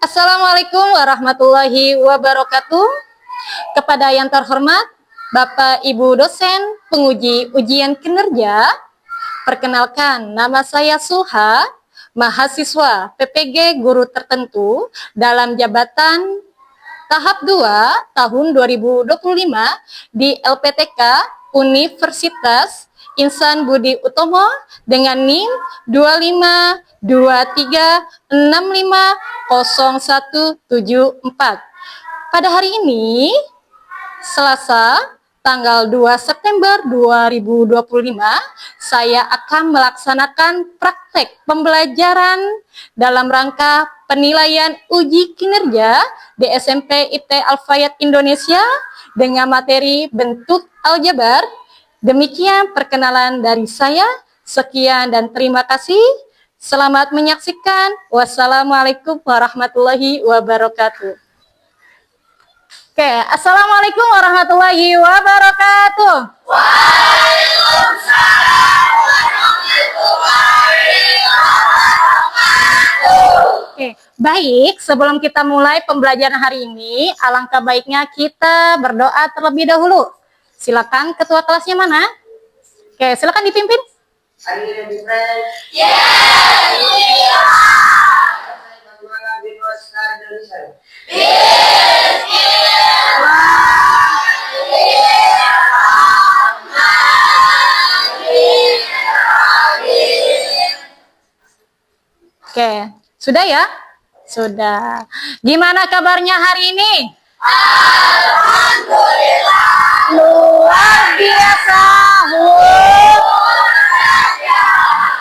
Assalamualaikum warahmatullahi wabarakatuh. Kepada yang terhormat Bapak Ibu dosen penguji ujian kinerja, perkenalkan nama saya Suha, mahasiswa PPG guru tertentu dalam jabatan tahap 2 tahun 2025 di LPTK Universitas Insan Budi Utomo dengan NIM 2523650174. Pada hari ini, Selasa, tanggal 2 September 2025, saya akan melaksanakan praktek pembelajaran dalam rangka penilaian uji kinerja di SMP IT Al-Fayat Indonesia dengan materi bentuk aljabar. Demikian perkenalan dari saya. Sekian dan terima kasih. Selamat menyaksikan. Wassalamualaikum warahmatullahi wabarakatuh. Oke, assalamualaikum warahmatullahi wabarakatuh. Waalaikumsalam warahmatullahi wabarakatuh. Oke, baik. Sebelum kita mulai pembelajaran hari ini, alangkah baiknya kita berdoa terlebih dahulu. Silakan ketua kelasnya mana? Oke, silakan dipimpin. Oke, sudah ya? Sudah. Gimana kabarnya hari ini? Alhamdulillah. Luar biasa.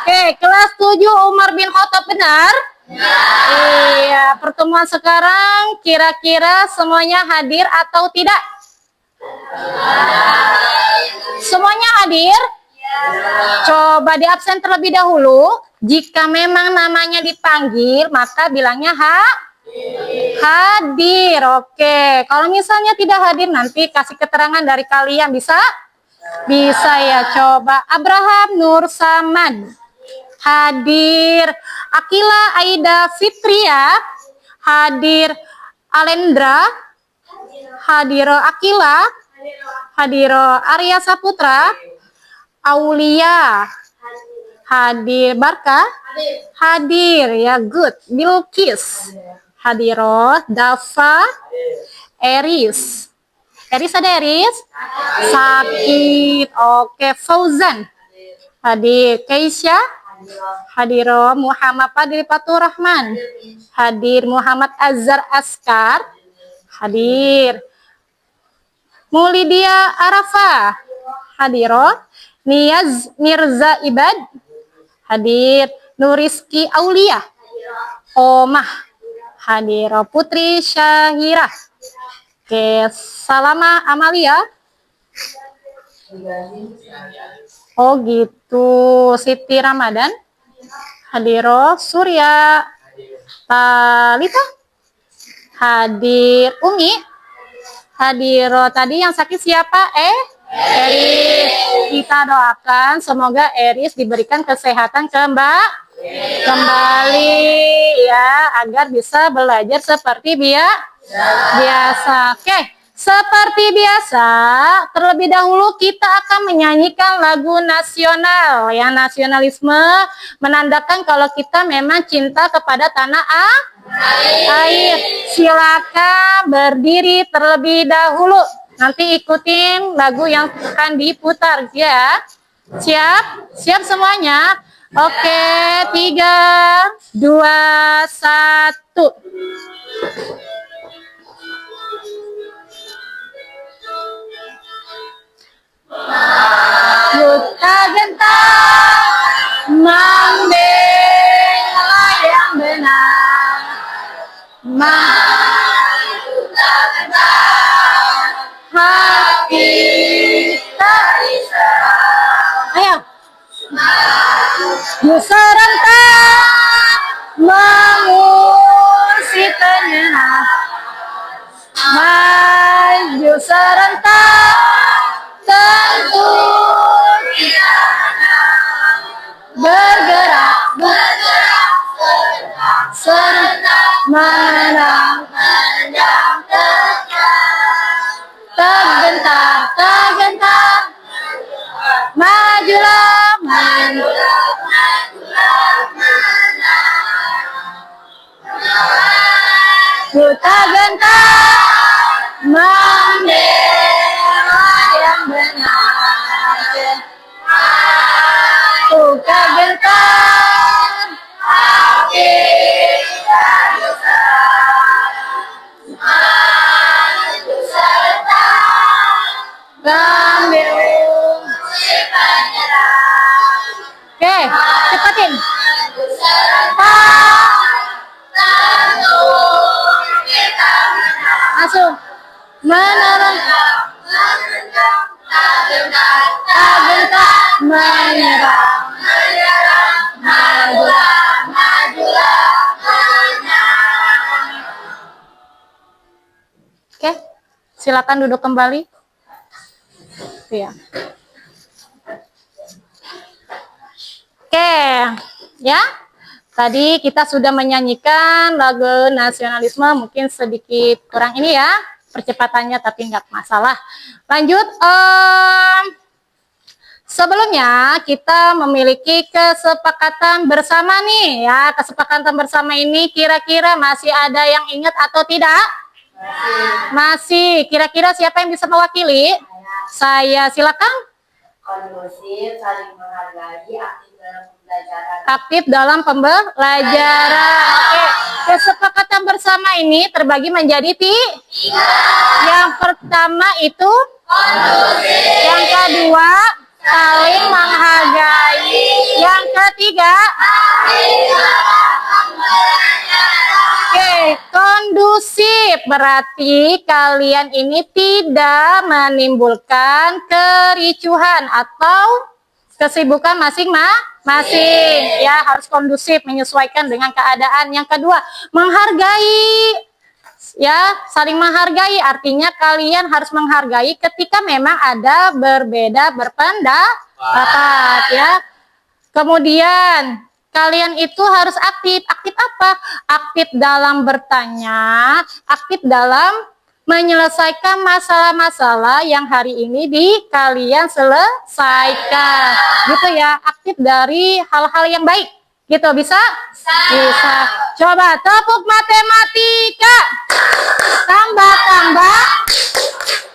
Oke, kelas 7 Umar bin Khattab benar? Ya. Iya, pertemuan sekarang kira-kira semuanya hadir atau tidak? Semuanya hadir? Ya. Coba di absen terlebih dahulu. Jika memang namanya dipanggil, maka bilangnya hadir. Oke, kalau misalnya tidak hadir, nanti kasih keterangan dari kalian. Bisa? Bisa ya, coba. Abraham Nur Samad hadir. Akila Aida Fitria hadir. Alendra hadiro. Akila hadiro. Arya Saputra Aulia hadir. Barka hadir ya, good. Bilkis hadiro. Dava Eris ada Eris? Sakit. Oke, Fauzan hadir. Keisha hadiro. Muhammad Fadil Fatur Rahman hadir. Muhammad Azhar Askar hadir. Mulidia Arafa hadiro. Niyaz Mirza Ibad hadir. Nuriski Aulia Omah hadiro. Putri Syahira. Oke, Salama Amalia. Oh gitu. Siti Ramadan hadiro. Surya Talita hadir. Umi hadiro. Tadi yang sakit siapa? Eris. Kita doakan semoga Eris diberikan kesehatan kembali ya, agar bisa belajar seperti biasa. Oke, seperti biasa, terlebih dahulu kita akan menyanyikan lagu nasional. Ya, nasionalisme menandakan kalau kita memang cinta kepada tanah air. Silakan berdiri terlebih dahulu. Nanti ikutin lagu yang akan diputar ya. Siap? Siap semuanya? Oke, 3, 2, 1. Duta gentar membela yang benar. Duta gentar hati teriserang. Ayo. Serentak mengusir penyenang. Maju serentak tentu bergerak serentak Tergentar. Majulah, majulah. Kita gentar membela yang benar. Kita gentar hati dan maju serta ngambil penyerang. Oke, cepatin. Maju serta langsung menerang, tak menyerang, majulah, majulah, menang. Oke, silakan duduk kembali. Ya. Oke, ya. Tadi kita sudah menyanyikan lagu nasionalisme, mungkin sedikit kurang ini ya percepatannya, tapi nggak masalah. Lanjut, sebelumnya kita memiliki kesepakatan bersama nih ya. Kesepakatan bersama ini kira-kira masih ada yang ingat atau tidak? Masih. Kira-kira siapa yang bisa mewakili? Saya, silakan. Kondusif, saling menghargai, aktif dalam pembelajaran. Aktif dalam pembelajaran. Oke. Kesepakatan bersama ini terbagi menjadi tiga. Yang pertama itu kondusif. Yang kedua saling menghargai. Yang ketiga oke, kondusif berarti kalian ini tidak menimbulkan kericuhan atau kesibukan masing-masing. Ya, harus kondusif, menyesuaikan dengan keadaan. Yang kedua, menghargai. Ya, saling menghargai artinya kalian harus menghargai ketika memang ada berbeda berpendapat ya. Kemudian kalian itu harus aktif. Aktif apa? Aktif dalam bertanya, aktif dalam menyelesaikan masalah-masalah yang hari ini kalian selesaikan. Gitu ya, aktif dari hal-hal yang baik. Gitu, bisa? Bisa. Coba tepuk matematika. Tambah-tambah.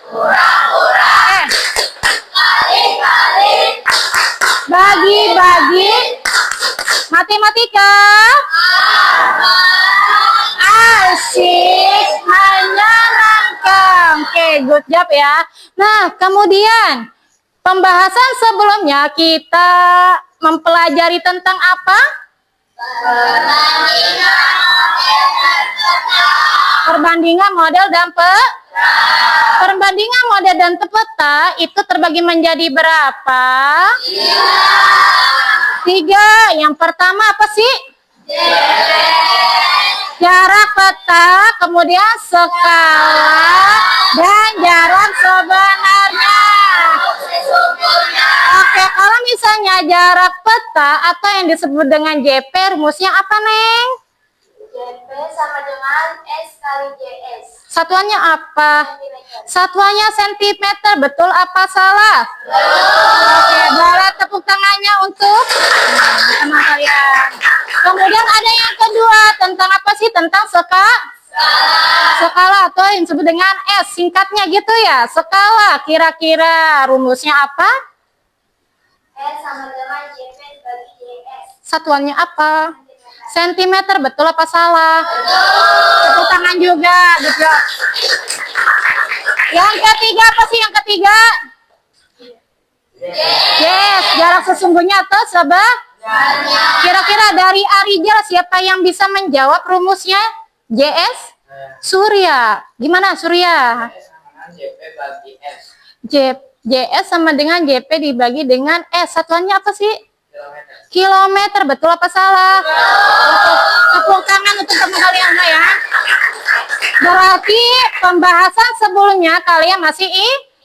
Kurang-kurang. Kali-kali. Bagi-bagi. Matematika. Asik, menyenangkan. Oke, good job ya. Nah, kemudian pembahasan sebelumnya kita mempelajari tentang apa? Perbandingan model dan perbandingan model dan peta itu terbagi menjadi berapa? Tiga. Yang pertama apa sih? Jarak peta, kemudian skala, dan jarak sebenarnya. Oke, kalau misalnya jarak peta atau yang disebut dengan JP, rumusnya apa, Neng? JP sama dengan S kali JS. Satuannya apa? Satuannya sentimeter, betul apa salah? Oke, boleh tepuk tangannya untuk teman kalian. Kemudian ada yang kedua, tentang apa sih? Tentang skala atau yang disebut dengan S, singkatnya gitu ya. Skala, kira-kira rumusnya apa? S sama dengan JP bagi JS. Satuannya apa? Sentimeter, betul apa salah? Tepuk tangan juga, gitu. Yang ketiga apa sih yang ketiga? Yes, jarak sesungguhnya atau kira-kira dari Arijal siapa yang bisa menjawab rumusnya? JS? Surya. Gimana Surya? JS sama dengan JP dibagi dengan S. Satuannya apa sih? Kilometer. Betul apa salah? Tepuk tangan untuk teman kalian ya. Berarti pembahasan sebelumnya kalian masih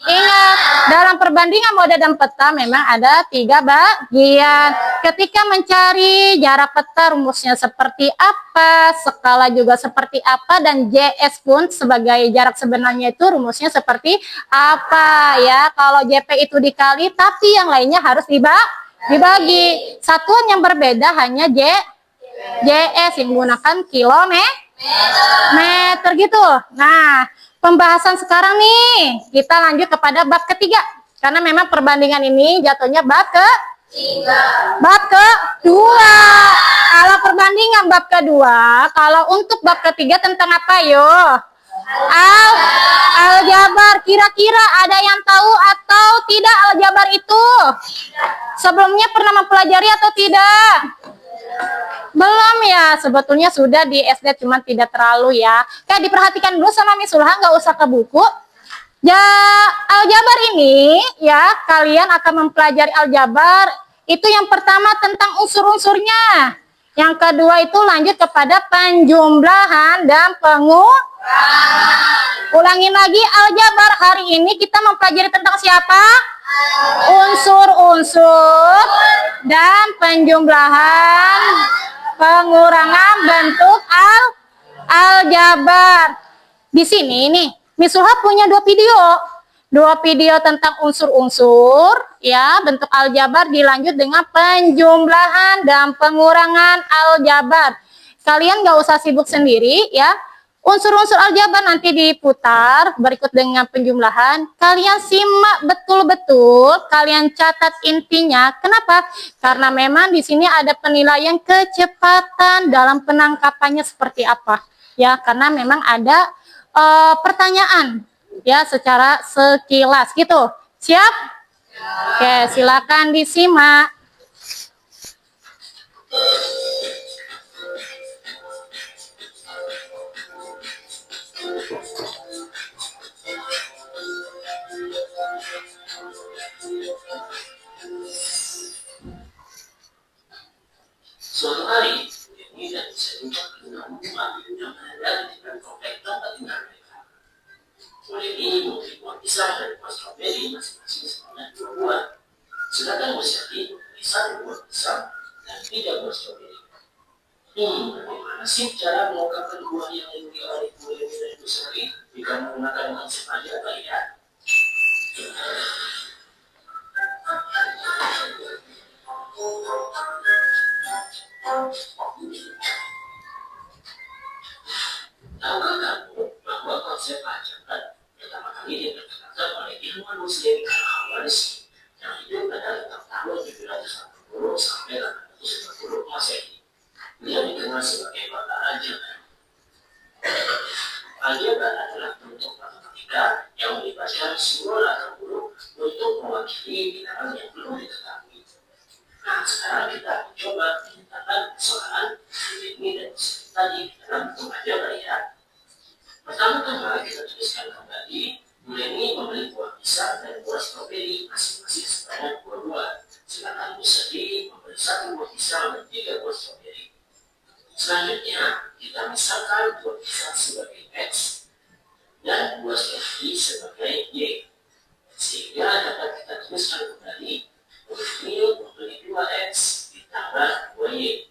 Ingat, dalam perbandingan moda dan peta memang ada 3 bagian. Ketika mencari jarak peta rumusnya seperti apa, skala juga seperti apa, dan JS pun sebagai jarak sebenarnya itu rumusnya seperti apa ya. Kalau JP itu dikali, tapi yang lainnya harus dibagi. Satuan yang berbeda hanya JS yang menggunakan kilometer gitu. Nah, pembahasan sekarang nih, kita lanjut kepada bab ketiga. Karena memang perbandingan ini jatuhnya bab kedua. Kalau perbandingan bab kedua, kalau untuk bab ketiga tentang apa yo? Aljabar. Kira-kira ada yang tahu atau tidak aljabar itu? Sebelumnya pernah mempelajari atau tidak? Belum ya, sebetulnya sudah di SD cuman tidak terlalu ya. Kayak diperhatikan dulu sama Miss Sulha, nggak usah ke buku. Ya, aljabar ini ya, kalian akan mempelajari aljabar. Itu yang pertama tentang unsur-unsurnya. Yang kedua itu lanjut kepada penjumlahan dan pengurangan. Ulangin lagi, aljabar hari ini kita mempelajari tentang siapa? Unsur-unsur dan penjumlahan, pengurangan bentuk aljabar. Di sini nih, Miss Sulha punya 2 video. 2 video tentang unsur-unsur, ya, bentuk aljabar dilanjut dengan penjumlahan dan pengurangan aljabar. Kalian nggak usah sibuk sendiri, ya. Unsur-unsur aljabar nanti diputar berikut dengan penjumlahan. Kalian simak betul-betul, kalian catat intinya. Kenapa? Karena memang di sini ada penilaian kecepatan dalam penangkapannya seperti apa. Ya, karena memang ada pertanyaan ya secara sekilas gitu. Siap? Oke, silakan disimak. Suatu hari, ini dan sejuta pengguna rumah yang berada di depan komplek tempat tinggal mereka. Mulai ini memberi buah pisang dan buah stroberi masing-masing sebanyak 2 buah. Sedangkan Musyadi memberi 1 buah pisang dan 3 buah stroberi. Bagaimana sih cara mengungkapkan buah yang dimiliki oleh Mulai dan Ibu Sari jika menggunakan konsep aljabar ya? Tahukah kamu bahwa konsep aljabar pertama kali diperkenalkan oleh ilmuwan Muslim Al-Khawarisi yang hidup pada tahun 780 sampai 850 Masehi. Dia dikenal sebagai Bapak Aljabar. Aljabar adalah bentuk matematika yang melibatkan simbol atau huruf untuk mewakili bilangan yang belum diketahui. Nah, sekarang kita mencoba menyatakan persoalan ini dan tadi dalam bentuk aljabar ya. Pertama-tama kita tuliskan kembali, Buleni membeli buah pisang dan buah stroberi masing-masing sebanyak 2 buah. Sedangkan Musadi membeli 1 buah pisang dan 3 buah stroberi. Selanjutnya, kita misalkan buah pisang sebagai X dan buah stroberi sebagai Y. Sehingga dapat kita tuliskan kembali, Buleni membeli 2X ditambah 2Y.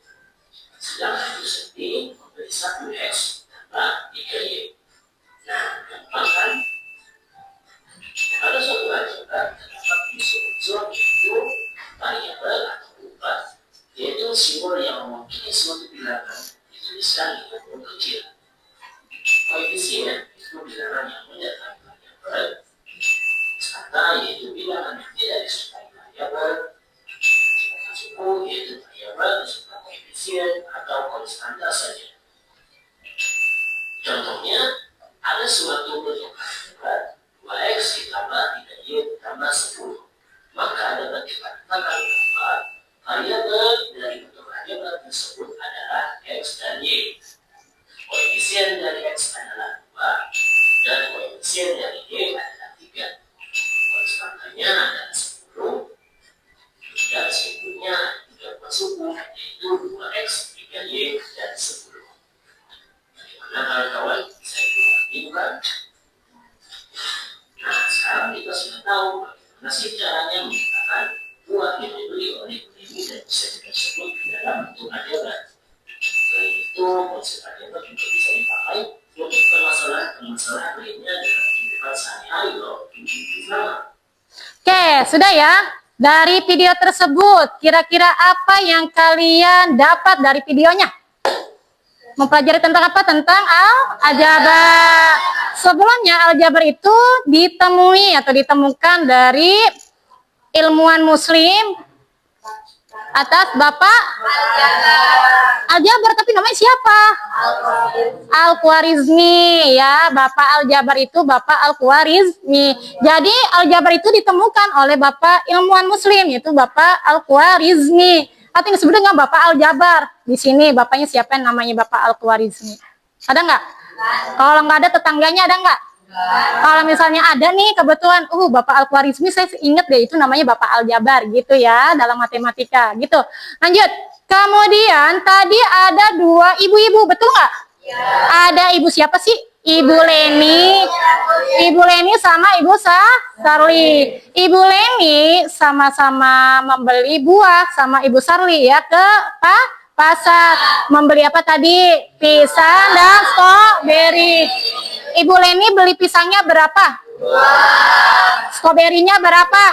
Sedangkan Musadi membeli 1X tambah 3Y. Nah, gampang kan? Ada suatu aljabar terdapat unsur-unsur yaitu variabel atau upah, yaitu simbol yang mewakili suatu bilangan dituliskan dengan huruf kecil. Koefisien itu bilangan yang menyertai variabel, kata yaitu bilangan yang tidak disertai variabel, sedangkan suku yaitu variabel beserta koefisien atau konstanta saja. Contohnya, ada suatu bentuk aljabar 2X ditambah 3Y ditambah 10. Maka dapat dikatakan bahwa variabel dari bentuk aljabar tersebut adalah X dan Y. Koefisien dari X adalah 2 dan koefisien dari Y adalah 3. Konstantanya adalah 10 dan sukunya 3 buah suku yaitu 2X, 3Y, dan 10. Bagaimana kawan-kawan? Bisa dimengerti bukan? Nah, sekarang kita sudah sudah ya. Dari video tersebut, kira-kira apa yang kalian dapat dari videonya? Mempelajari tentang apa? Tentang aljabar. Sebelumnya aljabar itu ditemui atau ditemukan dari ilmuwan muslim atas Bapak Aljabar, tapi namanya siapa? Al-Khwarizmi ya, Bapak Aljabar itu Bapak Al-Khwarizmi. Jadi Aljabar itu ditemukan oleh Bapak ilmuwan muslim, yaitu Bapak Al-Khwarizmi. Atau yang disebut dengan Bapak Aljabar. Di sini bapaknya siapa yang namanya Bapak Al-Khwarizmi? Ada nggak? Kalau nggak ada, tetangganya ada nggak? Kalau misalnya ada nih kebetulan, Bapak Al-Khwarizmi saya ingat deh itu namanya Bapak Aljabar gitu ya dalam matematika gitu. Lanjut. Kemudian tadi ada dua ibu-ibu, betul nggak? Ya. Ada ibu siapa sih? Ibu Leni. Ibu Leni sama Ibu Sarli. Ibu Leni sama-sama membeli buah sama Ibu Sarli ya ke pasar. Membeli apa tadi? Pisang dan stroberi. Ibu Leni beli pisangnya berapa? Stroberinya berapa?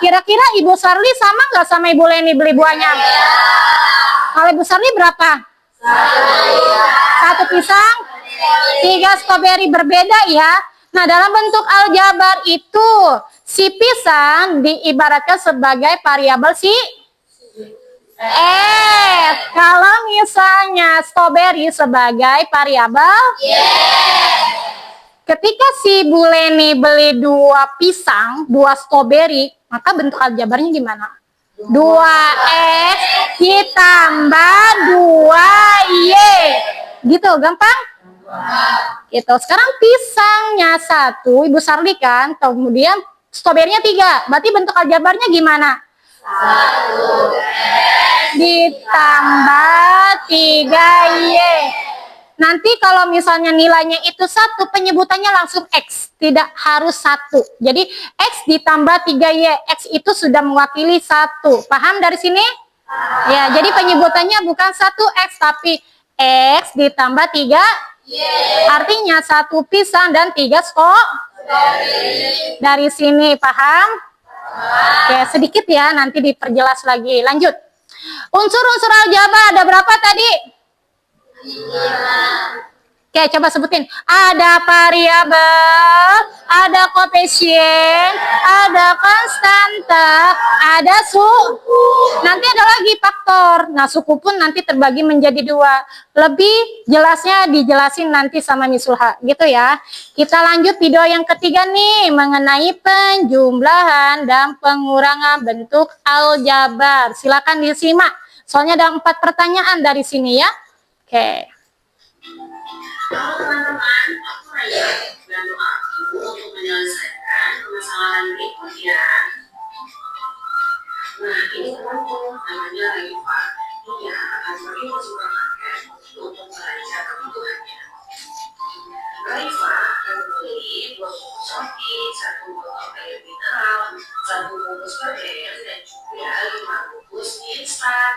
Kira-kira Ibu Sarli sama nggak sama Ibu Leni beli buahnya? Kalau Ibu Sarli berapa? Satu pisang, 3 stroberi, berbeda ya. Nah, dalam bentuk aljabar itu si pisang diibaratkan sebagai variabel si kalau misalnya stroberi sebagai variabel ketika si Bu Leni beli 2 pisang, 2 stroberi, maka bentuk aljabarnya gimana? 2X ditambah 2Y. Gitu, gampang? Gitu. Sekarang pisangnya 1, Ibu Sarli kan, kemudian stroberinya 3. Berarti bentuk aljabarnya gimana? 1X ditambah 3Y. Nanti kalau misalnya nilainya itu 1, penyebutannya langsung X, tidak harus 1. Jadi X ditambah 3Y, X itu sudah mewakili 1. Paham dari sini? Ya, jadi penyebutannya bukan 1X, tapi X ditambah 3Y. Artinya 1 pisang dan 3 dari sini, paham? Oke, sedikit ya, nanti diperjelas lagi. Lanjut. Unsur-unsur aljabar ada berapa tadi? 5. Oke, coba sebutin. Ada variabel, ada koefisien, ada konstanta, ada suku. Nanti ada lagi faktor. Nah, suku pun nanti terbagi menjadi 2. Lebih jelasnya dijelasin nanti sama Miss Sulha, gitu ya. Kita lanjut video yang ketiga nih, mengenai penjumlahan dan pengurangan bentuk aljabar. Silakan disimak. Soalnya ada 4 pertanyaan dari sini ya. Oke. Halo teman-teman, aku Raya. Bantu aku untuk menyelesaikan permasalahan berikut ya. Nah, ini temanku, namanya Raifa. Dia akan pergi ke supermarket untuk belanja kebutuhannya. Raifa akan membeli 2 bungkus roti, 1 botol air mineral, 1 bungkus permen, dan juga 5 bungkus mie instan.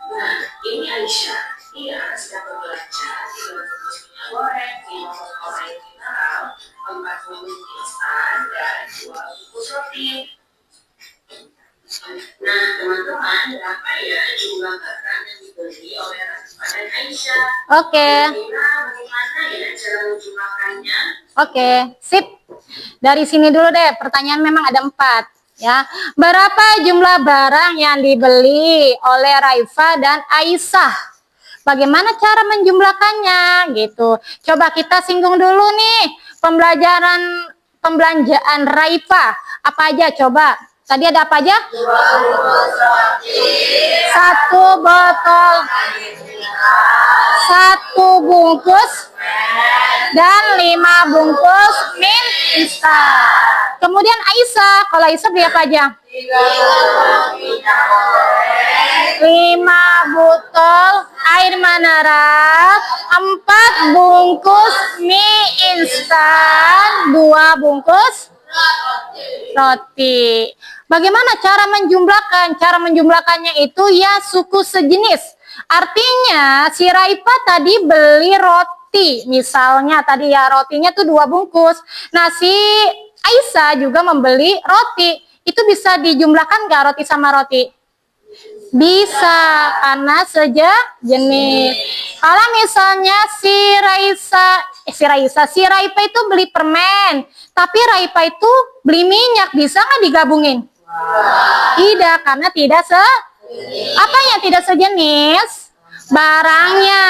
Nah, ini Aisyah. Dia sedang berbelanja 3 bungkus minyak goreng, 5 botol air mineral, 4 bungkus mie instan, dan 2 bungkus roti. Nah, teman-teman, berapa ya jumlah barang yang dibeli oleh Raifa dan Aisyah? Oke. Bagaimana ya cara menjumlahkannya? Oke, sip. Dari sini dulu deh, pertanyaan memang ada 4. Ya, berapa jumlah barang yang dibeli oleh Raifa dan Aisyah? Bagaimana cara menjumlahkannya? Gitu. Coba kita singgung dulu nih pembelanjaan Raifa. Apa aja coba? Tadi ada apa aja? 2 bungkus roti, 1 botol, 1 bungkus, dan 5 bungkus mie instan. Kemudian Aisyah, kalau Aisyah beli apa aja? 5 botol air mineral, 4 bungkus mie instan, 2 bungkus roti. Bagaimana cara menjumlahkan? Cara menjumlahkannya itu ya suku sejenis. Artinya si Raifa tadi beli roti. Misalnya tadi ya rotinya tuh 2 bungkus. Nah si Aisyah juga membeli roti. Itu bisa dijumlahkan nggak roti sama roti? Bisa, karena sejenis. Kalau misalnya si Raifa itu beli permen, tapi Raifa itu beli minyak, bisa nggak digabungin? Tidak, karena tidak apa yang tidak sejenis? Barangnya,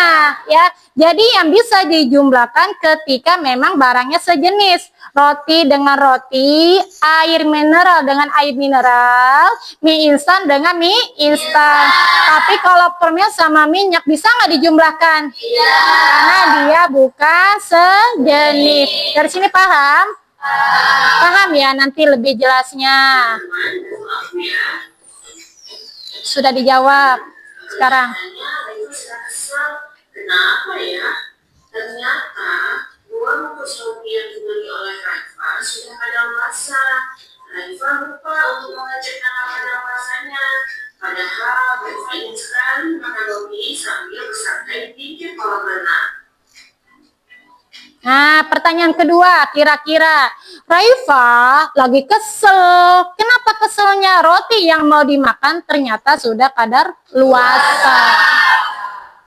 ya. Jadi yang bisa dijumlahkan ketika memang barangnya sejenis. Roti dengan roti, air mineral dengan air mineral, mie instan dengan mie instan. Tapi kalau permen sama minyak bisa nggak dijumlahkan? Karena dia bukan sejenis. Dari sini paham? Paham ya, nanti lebih jelasnya. Sudah dijawab sekarang. Kenapa ya? Ternyata 2 bungkus roti yang dibeli oleh Raifa sudah kadaluarsa. Raifa lupa untuk mengecek tanggal kadaluarsanya. Padahal Raifa ingin sekali makan roti sambil bersantai di kolam renang. Nah, pertanyaan kedua, kira-kira Raifa lagi kesel. Kenapa keselnya? Roti yang mau dimakan ternyata sudah kadar luarsa.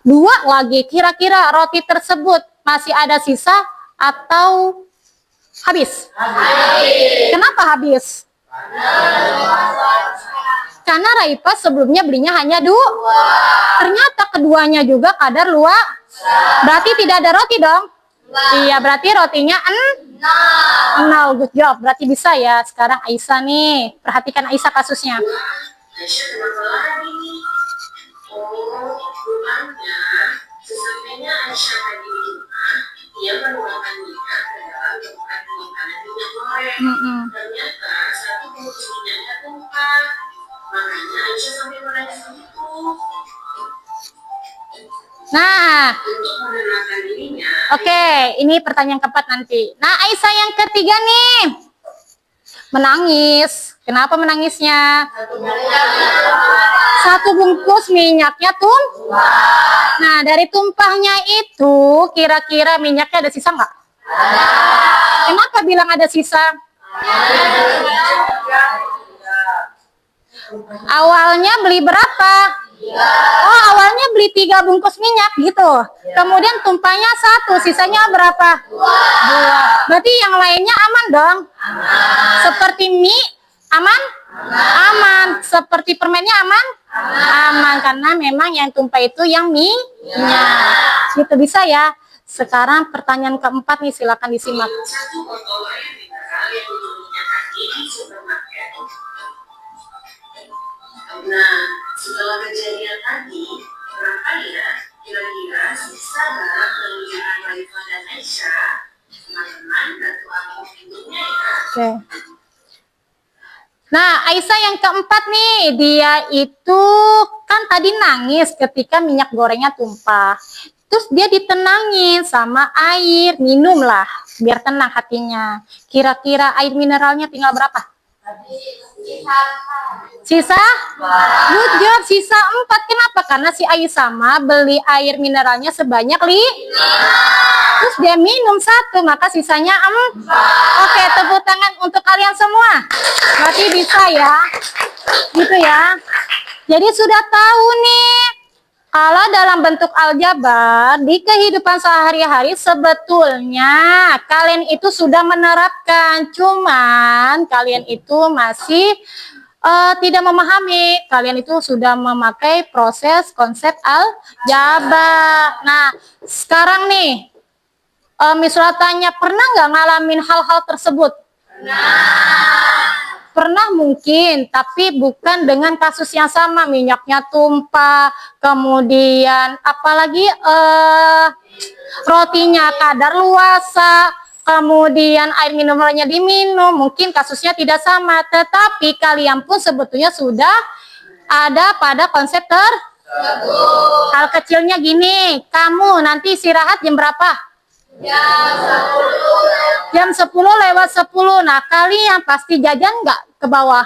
2 lagi, kira-kira roti tersebut masih ada sisa atau habis? Kenapa habis? Karena Raifa sebelumnya belinya hanya 2. Ternyata keduanya juga kadar luarsa. Berarti tidak ada roti dong? Iya, berarti rotinya 0. Good job, berarti bisa ya. Sekarang Aisyah nih, perhatikan Aisyah kasusnya. Aisyah kenapa lagi nih? Oh, rupanya sesampainya Aisyah tadi di rumah, ia menuangkan minyak ke dalam tempat penyimpanan minyak goreng. Ternyata 1 bungkus minyaknya tumpah. Makanya Aisyah sampai menangis begitu. Nah, Untuk menenangkan dirinya, oke, ini pertanyaan keempat nanti. Nah, Aisyah yang ketiga nih, menangis. Kenapa menangisnya? 1 bungkus minyaknya tumpah. Nah, dari tumpahnya itu, kira-kira minyaknya ada sisa nggak? Kenapa bilang ada sisa? Awalnya beli berapa? Oh, awalnya beli 3 bungkus minyak gitu. Kemudian tumpahnya 1, sisanya berapa? 2. Berarti yang lainnya aman dong? Seperti mie, aman? Aman. Seperti permennya aman? Aman, karena memang yang tumpah itu yang minyak. Gitu bisa ya. Sekarang pertanyaan keempat nih, silakan disimak. 1 botol air mineral yang dibelinya tadi di supermarket. Nah, setelah kejadian tadi, berapa ya kira-kira sisa barang penunjukan Raifa dan Aisyah? Teman-teman, bantu aku hitungnya ya. Oke. Nah, Aisyah yang keempat nih, dia itu kan tadi nangis ketika minyak gorengnya tumpah. Terus dia ditenangin sama air, minumlah biar tenang hatinya. Kira-kira air mineralnya tinggal berapa? Sisa? Good job, sisa 4. Kenapa? Karena si Aisyah beli air mineralnya sebanyak 5. Terus dia minum 1, maka sisanya 4. Oke, tepuk tangan untuk kalian semua. Berarti bisa ya. Gitu ya. Jadi sudah tahu nih, kalau dalam bentuk aljabar di kehidupan sehari-hari sebetulnya kalian itu sudah menerapkan, cuman kalian itu masih tidak memahami. Kalian itu sudah memakai proses konsep aljabar. Nah, sekarang nih, Misra tanya, pernah nggak ngalamin hal-hal tersebut? Pernah mungkin, tapi bukan dengan kasus yang sama. Minyaknya tumpah, kemudian apalagi rotinya kadar luarsa, kemudian air mineralnya diminum. Mungkin kasusnya tidak sama, tetapi kalian pun sebetulnya sudah ada pada konsep tersebut. Hal kecilnya gini, kamu nanti istirahat jam berapa? Jam 10 lewat 10. Nah, kalian pasti jajan nggak ke bawah?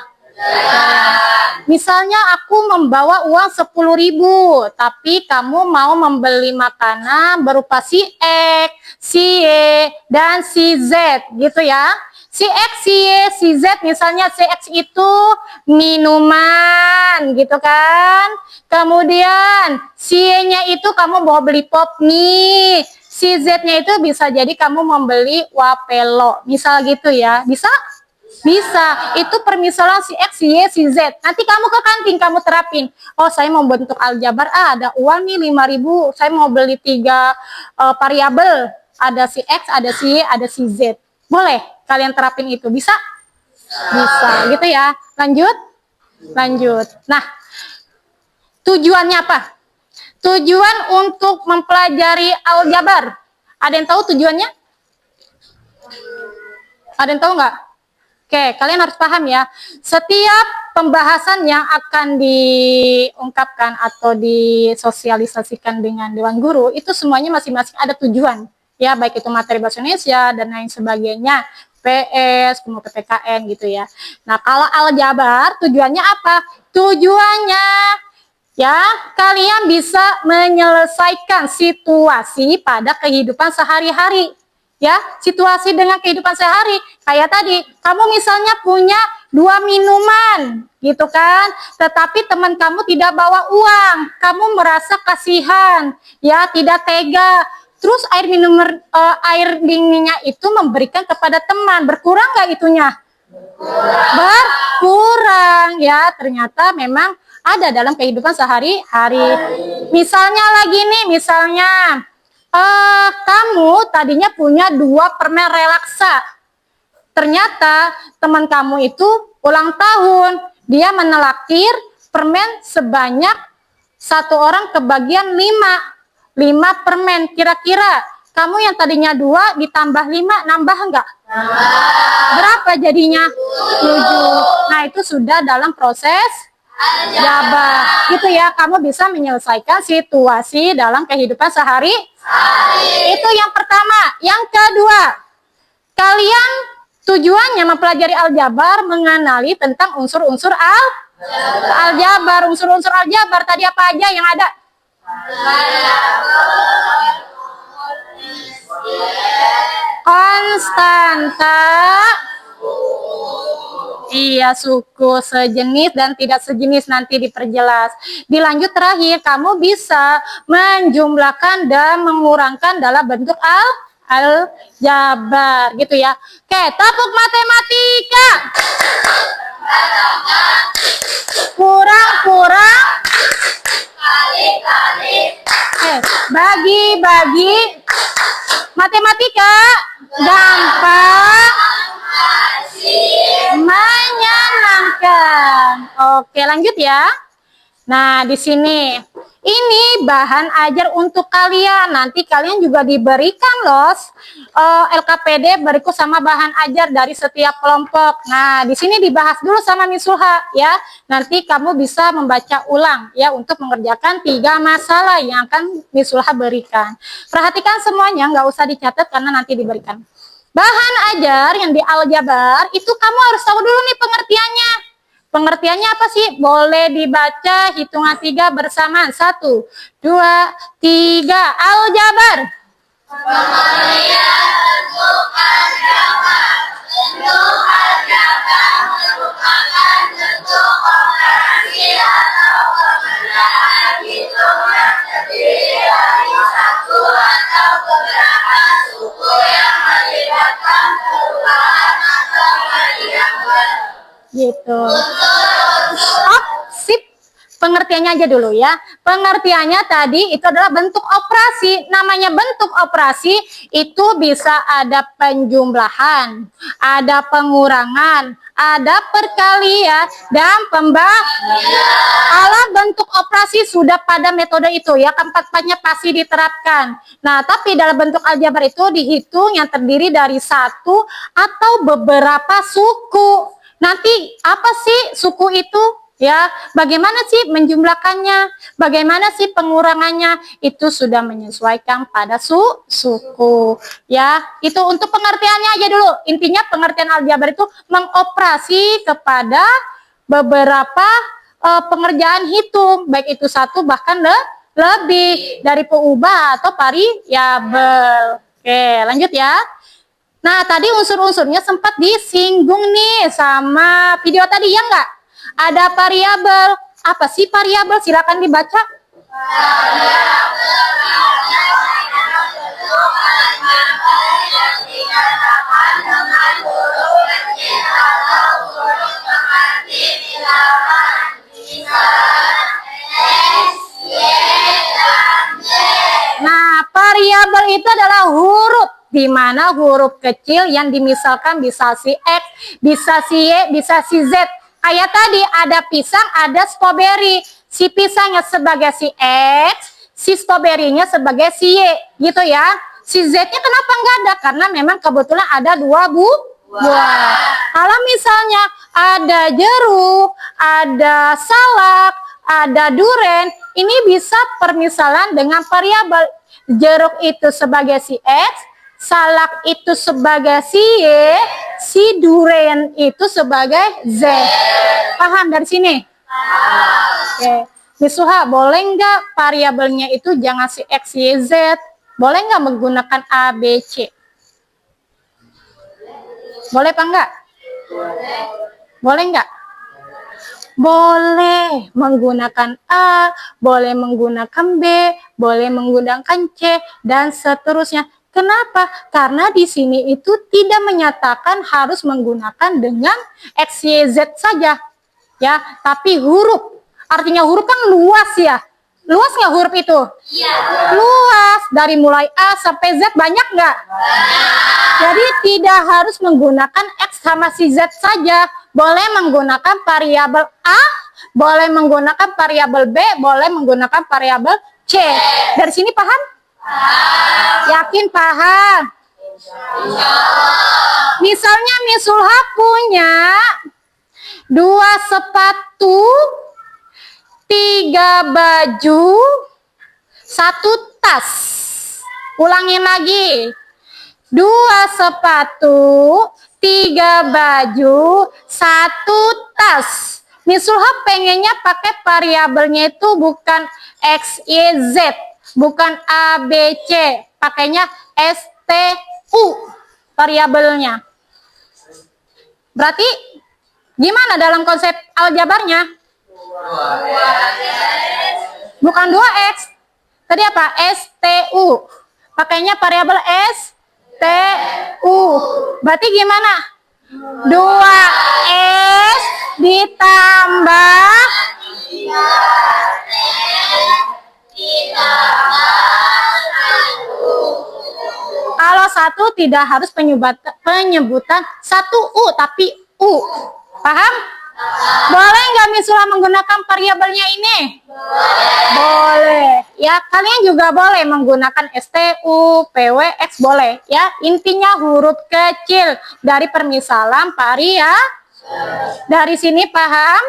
Misalnya aku membawa uang 10.000, tapi kamu mau membeli makanan berupa si X, si Y, dan si Z gitu ya. Si X, si Y, si Z, misalnya si X itu minuman, gitu kan. Kemudian si Y-nya itu kamu mau beli pop mie. Si Z-nya itu bisa jadi kamu membeli wapelo. Misal gitu ya. Bisa? Bisa. Itu permisalan si X, si Y, si Z. Nanti kamu ke kantin, kamu terapin. Oh, saya mau bentuk aljabar. Ada uang nih 5.000. Saya mau beli 3 variabel. Ada si X, ada si Y, ada si Z. Boleh kalian terapin itu? Bisa? Bisa, gitu ya. Lanjut? Lanjut. Nah, tujuannya apa? Tujuan untuk mempelajari aljabar. Ada yang tahu tujuannya? Ada yang tahu nggak? Oke, kalian harus paham ya. Setiap pembahasan yang akan diungkapkan atau disosialisasikan dengan Dewan Guru, itu semuanya masing-masing ada tujuan. Ya, baik itu materi bahasa Indonesia dan lain sebagainya. PS, kemudian PPKN gitu ya. Nah, kalau aljabar tujuannya apa? Tujuannya ya, kalian bisa menyelesaikan situasi pada kehidupan sehari-hari. Ya, situasi dengan kehidupan sehari. Kayak tadi, kamu misalnya punya 2 minuman, gitu kan? Tetapi teman kamu tidak bawa uang. Kamu merasa kasihan, ya, tidak tega. Terus air dinginnya itu memberikan kepada teman. Berkurang nggak itunya? Berkurang, ya. Ternyata memang ada dalam kehidupan sehari-hari. Misalnya lagi nih, misalnya kamu tadinya punya 2 permen relaksa. Ternyata teman kamu itu ulang tahun. Dia menelakir permen sebanyak 1 orang kebagian 5 permen. Kira-kira kamu yang tadinya 2 ditambah 5 nambah enggak? Berapa jadinya? 7. Nah, itu sudah dalam proses aljabar. Gitu ya, kamu bisa menyelesaikan situasi dalam kehidupan sehari. Itu yang pertama. Yang kedua, kalian tujuannya mempelajari aljabar, mengenali tentang unsur-unsur aljabar. Unsur-unsur aljabar tadi apa aja yang ada? Konstanta, iya, suku, sejenis dan tidak sejenis, nanti diperjelas. Dilanjut terakhir, kamu bisa menjumlahkan dan mengurangkan dalam bentuk aljabar, gitu ya. Oke, tepuk matematika. Kurang-kurang, bagi-bagi. Matematika gampang, menyenangkan. Oke, lanjut ya. Nah, di sini ini bahan ajar untuk kalian. Nanti kalian juga diberikan loh LKPD berikut sama bahan ajar dari setiap kelompok. Nah, di sini dibahas dulu sama Miss Sulha ya. Nanti kamu bisa membaca ulang ya untuk mengerjakan 3 masalah yang akan Miss Sulha berikan. Perhatikan semuanya, nggak usah dicatat karena nanti diberikan. Bahan ajar yang di aljabar itu kamu harus tahu dulu nih pengertiannya. Pengertiannya apa sih? Boleh dibaca hitungan 3 bersamaan. 1, 2, 3. Aljabar. Pengertian bentuk aljabar. Bentuk aljabar merupakan bentuk operasi atau pengerjaan hitung yang terdiri dari 1 atau beberapa suku yang melibatkan perubahan atau variabel. Gitu. Oh, sip. Pengertiannya aja dulu ya. Pengertiannya tadi itu adalah bentuk operasi. Namanya bentuk operasi itu bisa ada penjumlahan, ada pengurangan, ada perkalian, dan pembagian. Kalau bentuk operasi sudah pada metode itu ya, keempat-empatnya pasti diterapkan. Nah, tapi dalam bentuk aljabar itu dihitung yang terdiri dari 1 atau beberapa suku. Nanti apa sih suku itu? Ya, bagaimana sih menjumlahkannya? Bagaimana sih pengurangannya? Itu sudah menyesuaikan pada suku. Ya, itu untuk pengertiannya aja dulu. Intinya pengertian aljabar itu mengoperasi kepada beberapa pengerjaan hitung, baik itu 1 bahkan lebih dari pengubah atau variabel. Oke, lanjut ya. Nah, tadi unsur-unsurnya sempat disinggung nih sama video tadi, ya nggak? Ada variabel. Apa sih variabel? Silakan dibaca. Nah, variabel itu adalah huruf, di mana huruf kecil yang dimisalkan bisa si X, bisa si Y, bisa si Z. Kayak tadi ada pisang, ada strawberry. Si pisangnya sebagai si X, si strawberry-nya sebagai si Y, gitu ya. Si Z-nya kenapa nggak ada? Karena memang kebetulan ada dua buah. Kalau misalnya ada jeruk, ada salak, ada duren, ini bisa permisalan dengan variabel. Jeruk itu sebagai si X, salak itu sebagai si Y, si duren itu sebagai Z. Paham dari sini? Oke. Miss Suha, boleh nggak variabelnya itu jangan si X, Y, Z? Boleh nggak menggunakan A, B, C? Boleh apa enggak? Boleh nggak? Boleh menggunakan A, boleh menggunakan B, boleh menggunakan C, dan seterusnya. Kenapa? Karena di sini itu tidak menyatakan harus menggunakan dengan X, Y, Z saja. Ya, tapi huruf. Artinya huruf kan luas ya. Luas nggak huruf itu? Iya. Luas. Dari mulai A sampai Z banyak nggak? Jadi tidak harus menggunakan X sama si Z saja. Boleh menggunakan variabel A, boleh menggunakan variabel B, boleh menggunakan variabel C. Dari sini paham? Yakin paham? Misalnya Miss Sulha punya 2 sepatu, 3 baju, 1 tas. Ulangin lagi. 2 sepatu, 3 baju, 1 tas. Miss Sulha pengennya pakai variabelnya itu bukan X, Y, Z, bukan A, B, C, pakainya S, T, U variabelnya. Berarti gimana dalam konsep aljabarnya? Bukan 2X. Tadi apa? S, T, U. Pakainya variabel S, T, U. Berarti gimana? 2S ditambah kalau 1 tidak harus penyebutan 1 U tapi U. Paham? Boleh nggak Miss Sulha menggunakan variabelnya ini? Boleh. Ya, kalian juga boleh menggunakan STU, PWX boleh. Ya, intinya huruf kecil dari permisalan variabel. Dari sini paham?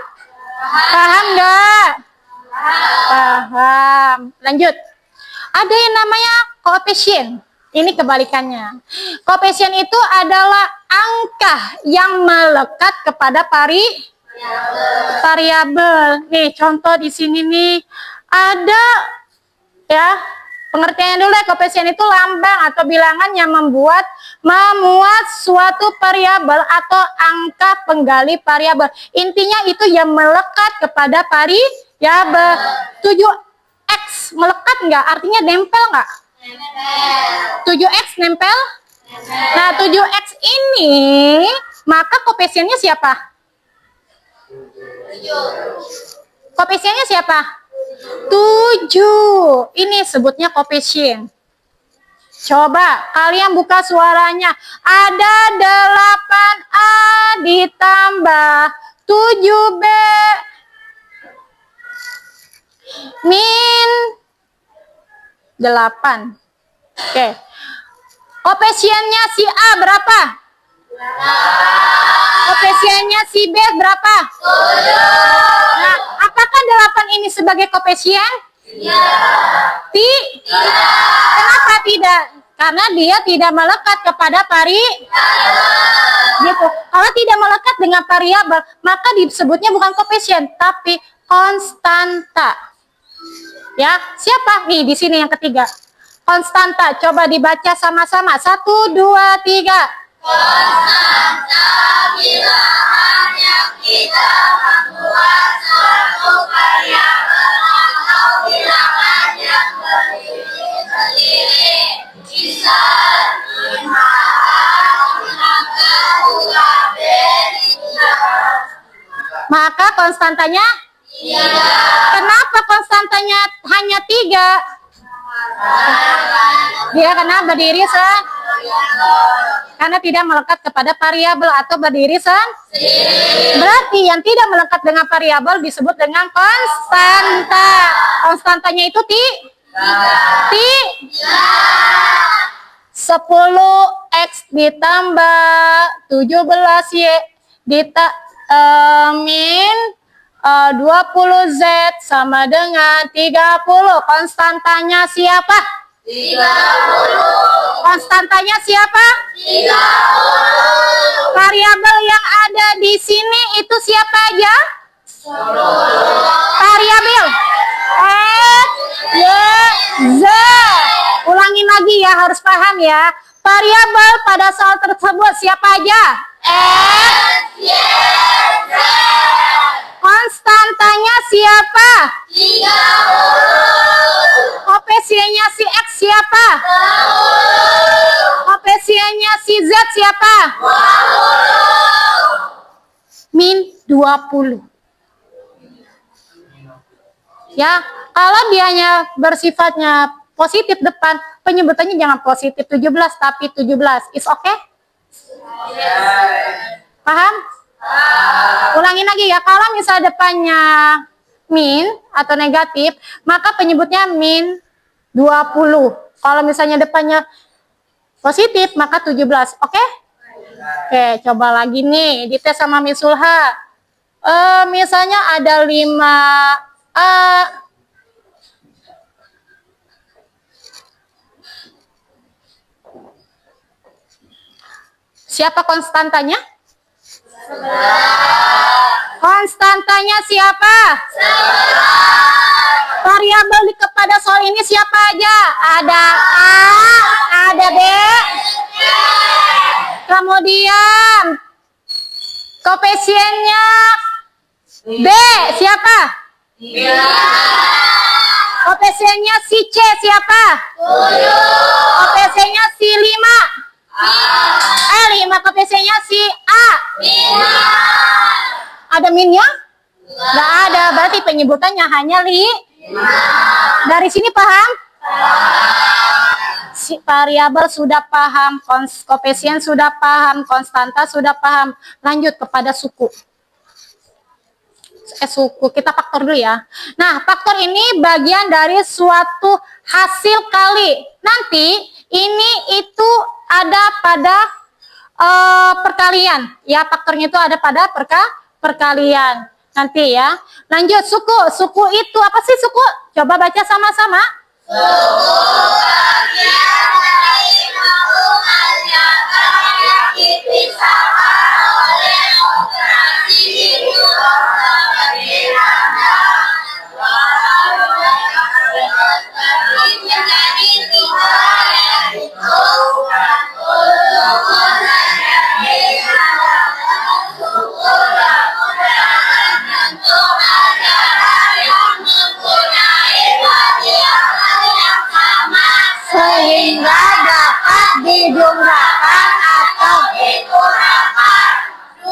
Paham nggak? Paham. Lanjut. Ada yang namanya koefisien. Ini kebalikannya. Koefisien itu adalah angka yang melekat kepada variabel. Nih, contoh di sini nih ada ya, pengertiannya dulu ya, koefisien itu lambang atau bilangan yang memuat suatu variabel atau angka penggali variabel. Intinya itu yang melekat kepada variabel. 7X melekat nggak? Artinya nempel nggak? 7X nempel? Nah, 7X ini maka koefisiennya siapa? Koefisiennya siapa? 7. Ini sebutnya koefisien. Coba kalian buka suaranya. Ada 8A ditambah 7B min 8. Oke. Koefisiennya si A berapa? Koefisiennya si B berapa? 7. Nah, apakah 8 ini sebagai koefisien? Tidak. Kenapa tidak? Karena dia tidak melekat kepada gitu. Kalau tidak melekat dengan variabel, maka disebutnya bukan koefisien, tapi konstanta. Ya, siapa? Nih, di sini yang ketiga. Konstanta. Coba dibaca sama-sama. 1, 2, 3. Konstanta bila hanya kita membuat suatu variabel atau bilangan yang berdiri sendiri. Misal 5A maka 2B Maka konstantanya 3. Kenapa konstantanya hanya 3? Dia karena berdiri karena tidak melekat kepada variabel atau berdiri Berarti yang tidak melekat dengan variabel disebut dengan konstanta. Konstantanya itu 10x ditambah 17y min 20z sama dengan 30. Konstantanya siapa? 30. Konstantanya siapa? 30. Variabel yang ada di sini itu siapa aja? Variabel X, Y, Z. Ulangin lagi ya, harus paham ya. Variabel pada soal tersebut siapa aja? X, Y, Z. Konstantanya siapa? 30. Koefisiennya si X siapa? 30. Koefisiennya si Z siapa? 20. Min 20. Ya, kalau dianya bersifatnya positif depan, penyebutannya jangan positif 17 tapi 17. Is okay? Paham? Ulangin lagi ya, kalau misalnya depannya min atau negatif, maka penyebutnya min 20. Kalau misalnya depannya positif, maka 17. Oke? Oke, coba lagi nih, dites sama Miss Sulha. Misalnya ada 5A. Siapa konstantanya? Konstantanya siapa? Variabel kepada soal ini siapa aja? Ada A, ada B. Kemudian koefisiennya B siapa? Koefisiennya si C siapa? 7. Koefisiennya si 5. 5 koefisiennya si A. Ada minnya? Nggak ada, berarti penyebutannya hanya Dari sini paham? Si variabel sudah paham, koefisien sudah paham, konstanta sudah paham. Lanjut kepada suku. Suku, kita faktor dulu ya. Nah, faktor ini bagian dari suatu hasil kali. Nanti ini itu ada pada perkalian. Ya, faktornya itu ada pada perkalian. Nanti ya. Lanjut suku. Suku itu apa sih suku? Coba baca sama-sama. Suku bagian dari maklumat yang dipisahkan oleh operasi hitung menjadi 3 yaitu Sehingga dapat dijumlahkan atau dikurangkan. 2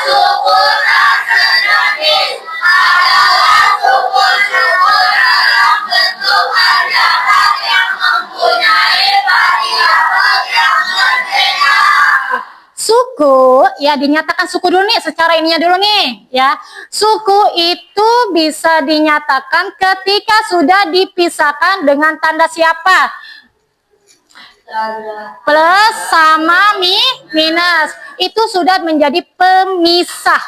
suku tak sejenis adalah suku-suku dalam bentuk ajaran yang mempunyai variabel yang berbeda. suku, ya dinyatakan suku dulu nih, secara ininya dulu nih, ya. Suku itu bisa dinyatakan ketika sudah dipisahkan dengan tanda siapa? Plus sama minus. Itu sudah menjadi pemisah.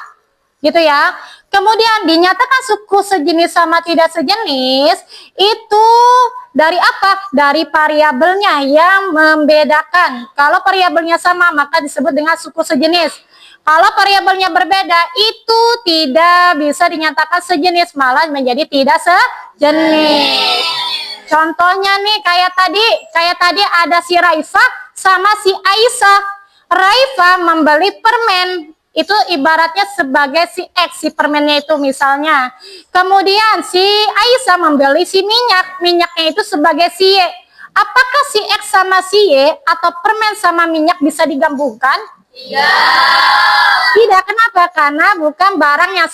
Gitu ya. Kemudian dinyatakan suku sejenis sama tidak sejenis, itu dari apa? Dari variabelnya yang membedakan. Kalau variabelnya sama, maka disebut dengan suku sejenis. Kalau variabelnya berbeda, itu tidak bisa dinyatakan sejenis, malah menjadi tidak sejenis. Contohnya nih, kayak tadi ada si Raifah sama si Aisyah. Raifa membeli permen. Itu ibaratnya sebagai si X, si permennya itu misalnya. Kemudian si Aisyah membeli si minyak. Minyaknya itu sebagai si Y. Apakah si X sama si Y atau permen sama minyak bisa digabungkan? Tidak, kenapa? Karena bukan barang yang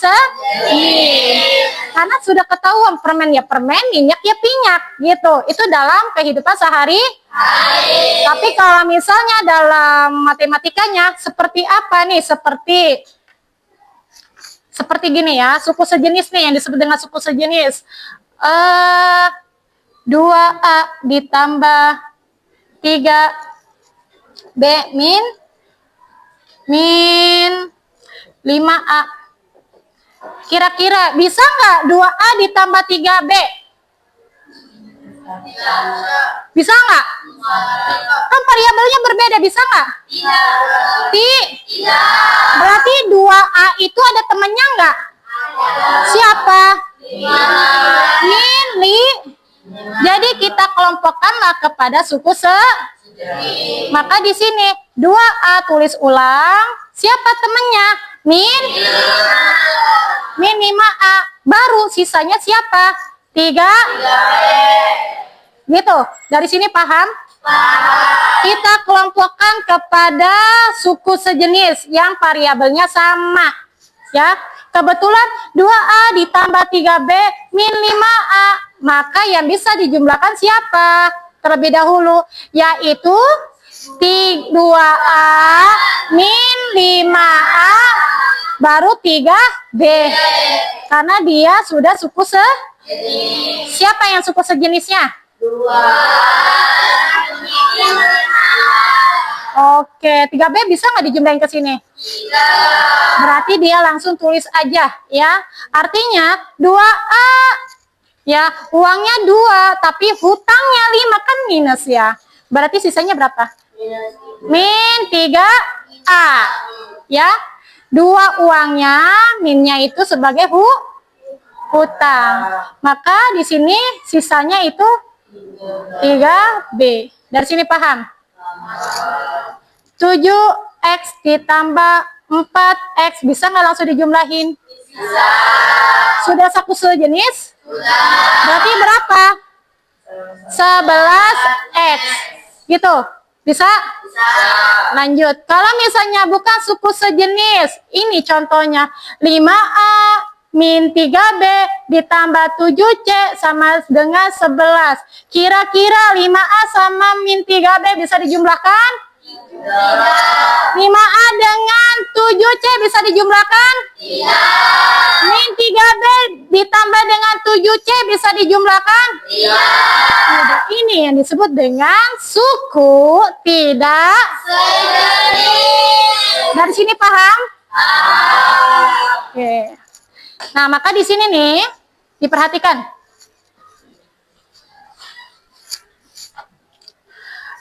karena sudah ketahuan permen ya permen, minyak ya minyak gitu. Itu dalam kehidupan sehari. Tapi kalau misalnya dalam matematikanya seperti apa nih? Seperti gini ya, suku sejenis nih yang disebut dengan suku sejenis. 2A ditambah 3B min 5A. Kira-kira bisa nggak 2A ditambah 3B? Bisa nggak? Kan variabelnya berbeda, bisa nggak? Tidak. Berarti 2A itu ada temannya nggak? Siapa? Jadi kita kelompokkanlah kepada suku Maka di sini 2A tulis ulang. Siapa temannya? Min 5A. Baru sisanya siapa? 3. Gitu. Dari sini paham? Kita kelompokkan kepada suku sejenis yang variabelnya sama. Ya. Kebetulan 2A ditambah 3B min 5A. Maka yang bisa dijumlahkan siapa? Terlebih dahulu, yaitu 2A min 5A baru 3B. Karena dia sudah suku Siapa yang suku sejenisnya? 2. Oke, 3B bisa nggak dijumlahin ke sini? Berarti dia langsung tulis aja ya. Artinya 2A ya, uangnya 2 tapi hutangnya 5 kan minus ya. Berarti sisanya berapa? Min 3A. Ya. 2 uangnya, minnya itu sebagai hutang. Maka di sini sisanya itu 3B. Dari sini paham? 7X ditambah 4X bisa nggak langsung dijumlahin? Bisa. Sudah satu sejenis? Sudah. Berarti berapa? 11X. Gitu. Bisa? Bisa. Lanjut. Kalau misalnya bukan suku sejenis, ini contohnya 5A min 3B ditambah 7C sama dengan 11. Kira-kira 5A sama min 3B bisa dijumlahkan? Tidak. 5A dengan 7C bisa dijumlahkan? Tidak. Min 3B ditambah dengan 7C bisa dijumlahkan? Tidak. Ini yang disebut dengan suku tidak sejenis. Dari sini paham? Oke. Nah, maka di sini nih diperhatikan.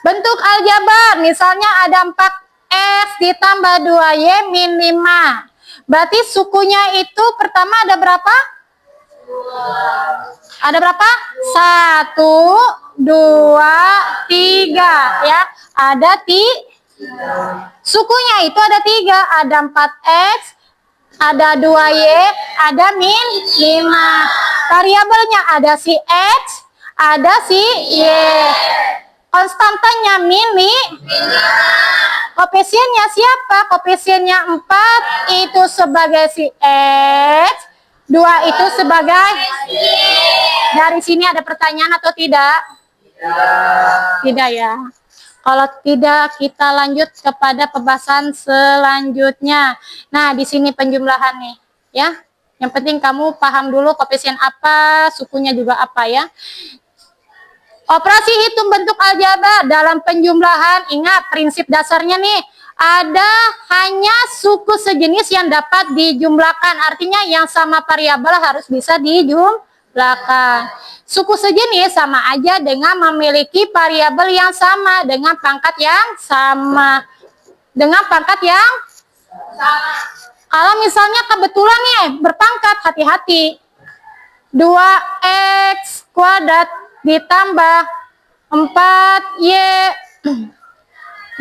Bentuk aljabar, misalnya ada 4X ditambah 2Y min 5. Berarti sukunya itu pertama ada berapa? 2. Ada berapa? 1, 2, 3. Ya, ada 3. Sukunya itu ada 3. Ada 4X, ada 2Y, ada min 5. Variabelnya ada si X, ada si Y. Konstantanya min 5. Koefisiennya siapa? Koefisiennya 4 itu sebagai si X, 2 itu sebagai Dari sini ada pertanyaan atau tidak? Tidak ya. Kalau tidak, kita lanjut kepada pembahasan selanjutnya. Nah, di sini penjumlahan nih, ya. Yang penting kamu paham dulu koefisien apa, sukunya juga apa ya. Operasi hitung bentuk aljabar dalam penjumlahan, ingat prinsip dasarnya nih, ada hanya suku sejenis yang dapat dijumlahkan. Artinya yang sama variabel harus bisa dijumlahkan. Suku sejenis sama aja dengan memiliki variabel yang sama dengan pangkat yang sama. Dengan pangkat yang sama. Kalau misalnya kebetulan nih berpangkat, hati-hati. 2X kuadrat ditambah 4Y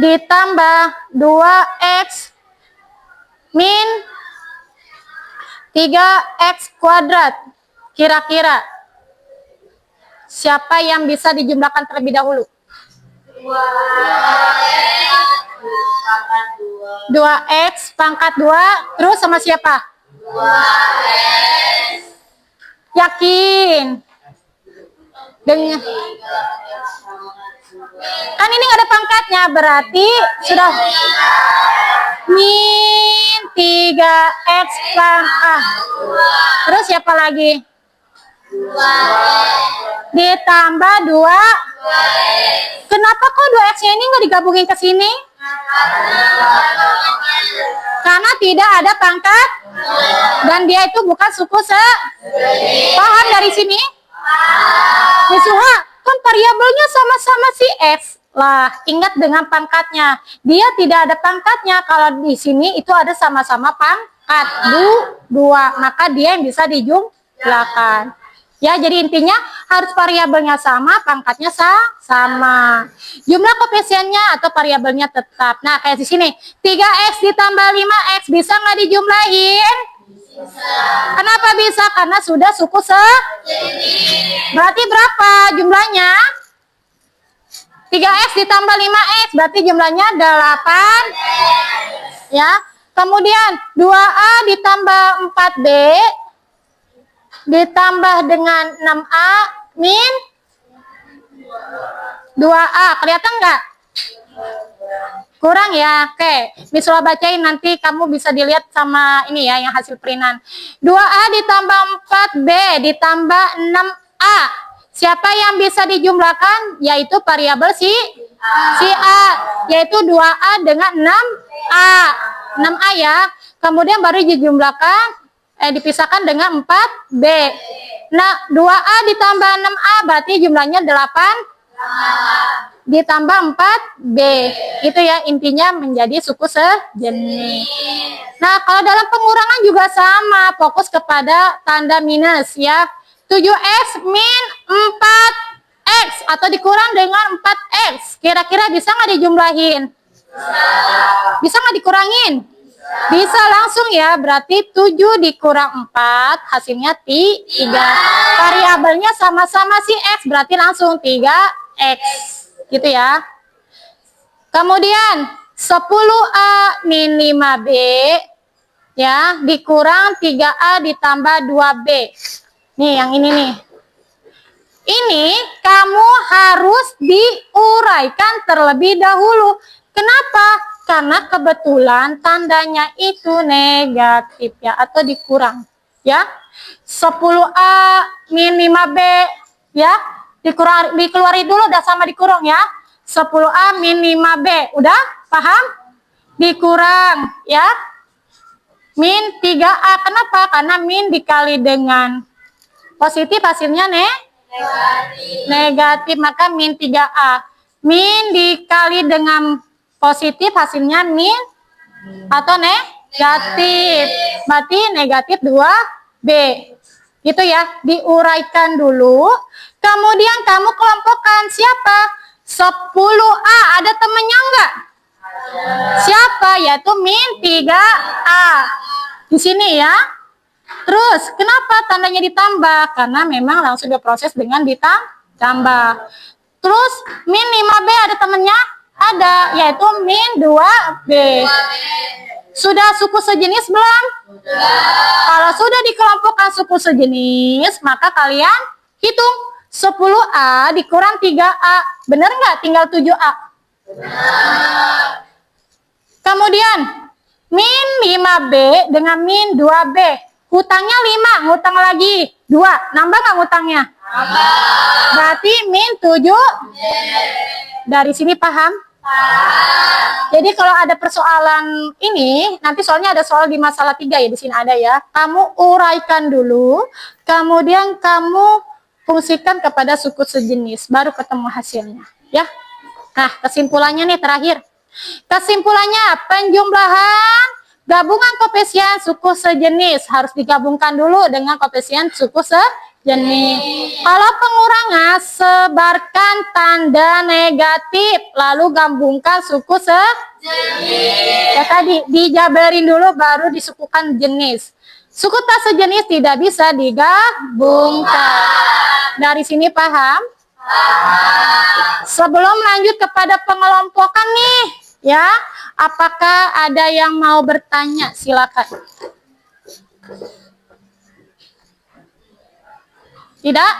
ditambah 2x min 3x kuadrat. Kira-kira siapa yang bisa dijumlahkan terlebih dahulu? 2x pangkat 2 terus sama siapa? 2x. Yakin? Dengan kan ini nggak ada pangkatnya, berarti sudah min 3x pangkat. Terus siapa lagi? 2x ditambah 2. Kenapa kok 2x-nya ini nggak digabungin ke sini? Karena tidak ada pangkat dan dia itu bukan suku Paham dari sini? Misuha, kan variabelnya sama-sama si x. Lah, ingat dengan pangkatnya. Dia tidak ada pangkatnya. Kalau di sini itu ada sama-sama pangkat 2, maka dia yang bisa dijumlahkan. Ya, jadi intinya harus variabelnya sama, pangkatnya sama. Jumlah koefisiennya atau variabelnya tetap. Nah, kayak di sini, 3x ditambah 5x bisa nggak dijumlahin? Bisa. Kenapa bisa? Karena sudah suku sejenis. Berarti berapa jumlahnya? 3x ditambah 5x, berarti jumlahnya 8. Ya. Kemudian 2a ditambah 4b ditambah dengan 6a min 2a. Kelihatan nggak? Kurang ya? Oke, Misra bacain, nanti kamu bisa dilihat sama ini ya, yang hasil printan. 2a ditambah 4b ditambah 6a. Siapa yang bisa dijumlahkan? Yaitu variabel si A, yaitu 2a dengan 6a. 6a ya. Kemudian baru dijumlahkan, dipisahkan dengan 4b. Nah, 2a ditambah 6a berarti jumlahnya 8 ditambah 4b. Itu ya, intinya menjadi suku sejenis. Nah, kalau dalam pengurangan juga sama, fokus kepada tanda minus ya. 7x min 4x atau dikurang dengan 4x. Kira-kira bisa nggak dijumlahin? Bisa nggak dikurangin? Bisa langsung ya, berarti 7 dikurang 4 hasilnya 3. Variabelnya sama-sama si x, berarti langsung 3x. Gitu ya. Kemudian 10a min 5b ya, dikurang 3a ditambah 2b. Nih yang ini nih. Ini kamu harus diuraikan terlebih dahulu. Kenapa? Karena kebetulan tandanya itu negatif ya, atau dikurang ya. 10a min 5b ya, dikeluarin dulu, udah sama dikurang ya. 10a min 5b, udah paham? Dikurang ya, min 3a. Kenapa? Karena min dikali dengan positif hasilnya negatif, maka min 3a. Min dikali dengan positif hasilnya min atau negatif, berarti negatif 2b. Gitu ya, diuraikan dulu. Kemudian kamu kelompokkan siapa? 10a, ada temennya enggak? Siapa? Yaitu min 3a. Di sini ya. Terus, kenapa tandanya ditambah? Karena memang langsung diproses dengan ditambah. Terus, min 5b ada temennya? Ada, yaitu min 2b. Sudah suku sejenis belum? Kalau sudah dikelompokkan suku sejenis, maka kalian hitung 10a dikurang 3a. Benar nggak? Tinggal 7a. Kemudian, min 5b dengan min 2b. Hutangnya 5, ngutang lagi 2. Nambah nggak ngutangnya? Berarti min 7. Dari sini paham? Jadi kalau ada persoalan ini, nanti soalnya ada soal di masalah 3 ya, di sini ada ya. Kamu uraikan dulu, kemudian kamu fungsikan kepada suku sejenis, baru ketemu hasilnya ya. Nah, kesimpulannya nih terakhir. Kesimpulannya, penjumlahan gabungan koefisien suku sejenis harus digabungkan dulu dengan koefisien suku jenis. Kalau pengurangan, sebarkan tanda negatif, lalu gabungkan suku sejenis. Ya tadi, dijabarin dulu baru disukukan jenis. Suku tak sejenis tidak bisa digabungkan. Dari sini paham? Sebelum lanjut kepada pengelompokan nih, ya, apakah ada yang mau bertanya? Silakan. Tidak?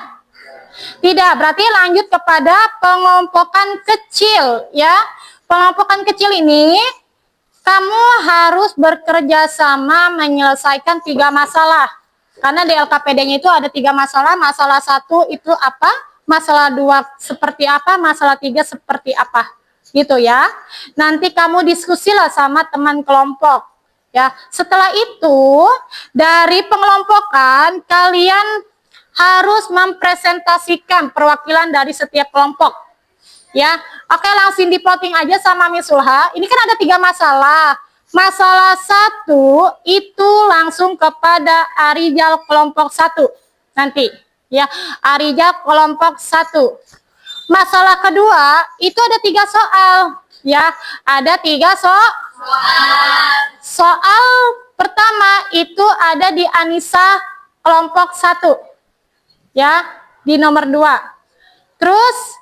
Tidak, berarti lanjut kepada pengelompokan kecil, ya. Pengelompokan kecil ini kamu harus bekerja sama menyelesaikan 3 masalah. Karena di LKPD-nya itu ada 3 masalah. Masalah 1 itu apa? Masalah 2 seperti apa? Masalah 3 seperti apa? Gitu ya. Nanti kamu diskusilah sama teman kelompok. Ya, setelah itu dari pengelompokan kalian harus mempresentasikan perwakilan dari setiap kelompok. Ya, oke, langsung di-plotting aja sama Miss Sulha. Ini kan ada 3 masalah. Masalah 1 itu langsung kepada Arijal kelompok 1 nanti. Ya, Arijal kelompok 1. Masalah kedua itu ada 3 soal. Ya, ada 3 soal. Soal pertama itu ada di Anissa kelompok 1. Ya, di nomor 2. Terus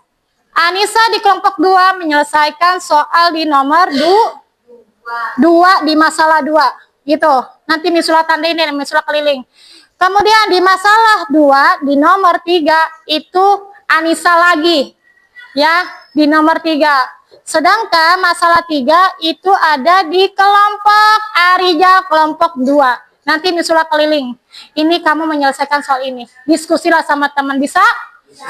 Anissa di kelompok 2 menyelesaikan soal di nomor 2 di masalah 2. Gitu. Nanti Misula tandain dan Misula keliling. Kemudian di masalah 2 di nomor 3 itu Anissa lagi. Ya, di nomor 3. Sedangkan masalah 3 itu ada di kelompok Arijal kelompok 2. Nanti Misula keliling. Ini kamu menyelesaikan soal ini. Diskusilah sama teman, bisa? Bisa.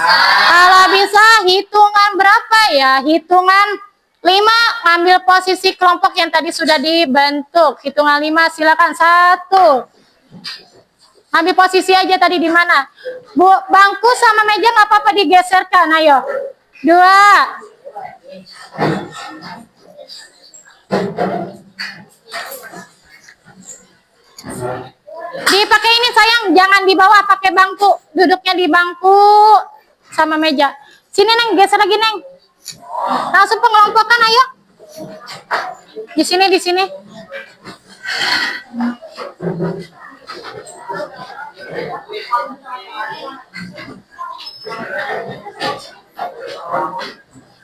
Kalau bisa hitungan berapa ya? Hitungan 5, ambil posisi kelompok yang tadi sudah dibentuk. Hitungan 5, silakan. 1. Ambil posisi aja tadi di mana? Bu, bangku sama meja nggak apa-apa digeserkan, ayo. 2. Dipakai ini sayang, jangan dibawa, pakai bangku. Duduknya di bangku sama meja. Sini Neng, geser lagi Neng. Langsung pengelompokan, ayo. Di sini, di sini.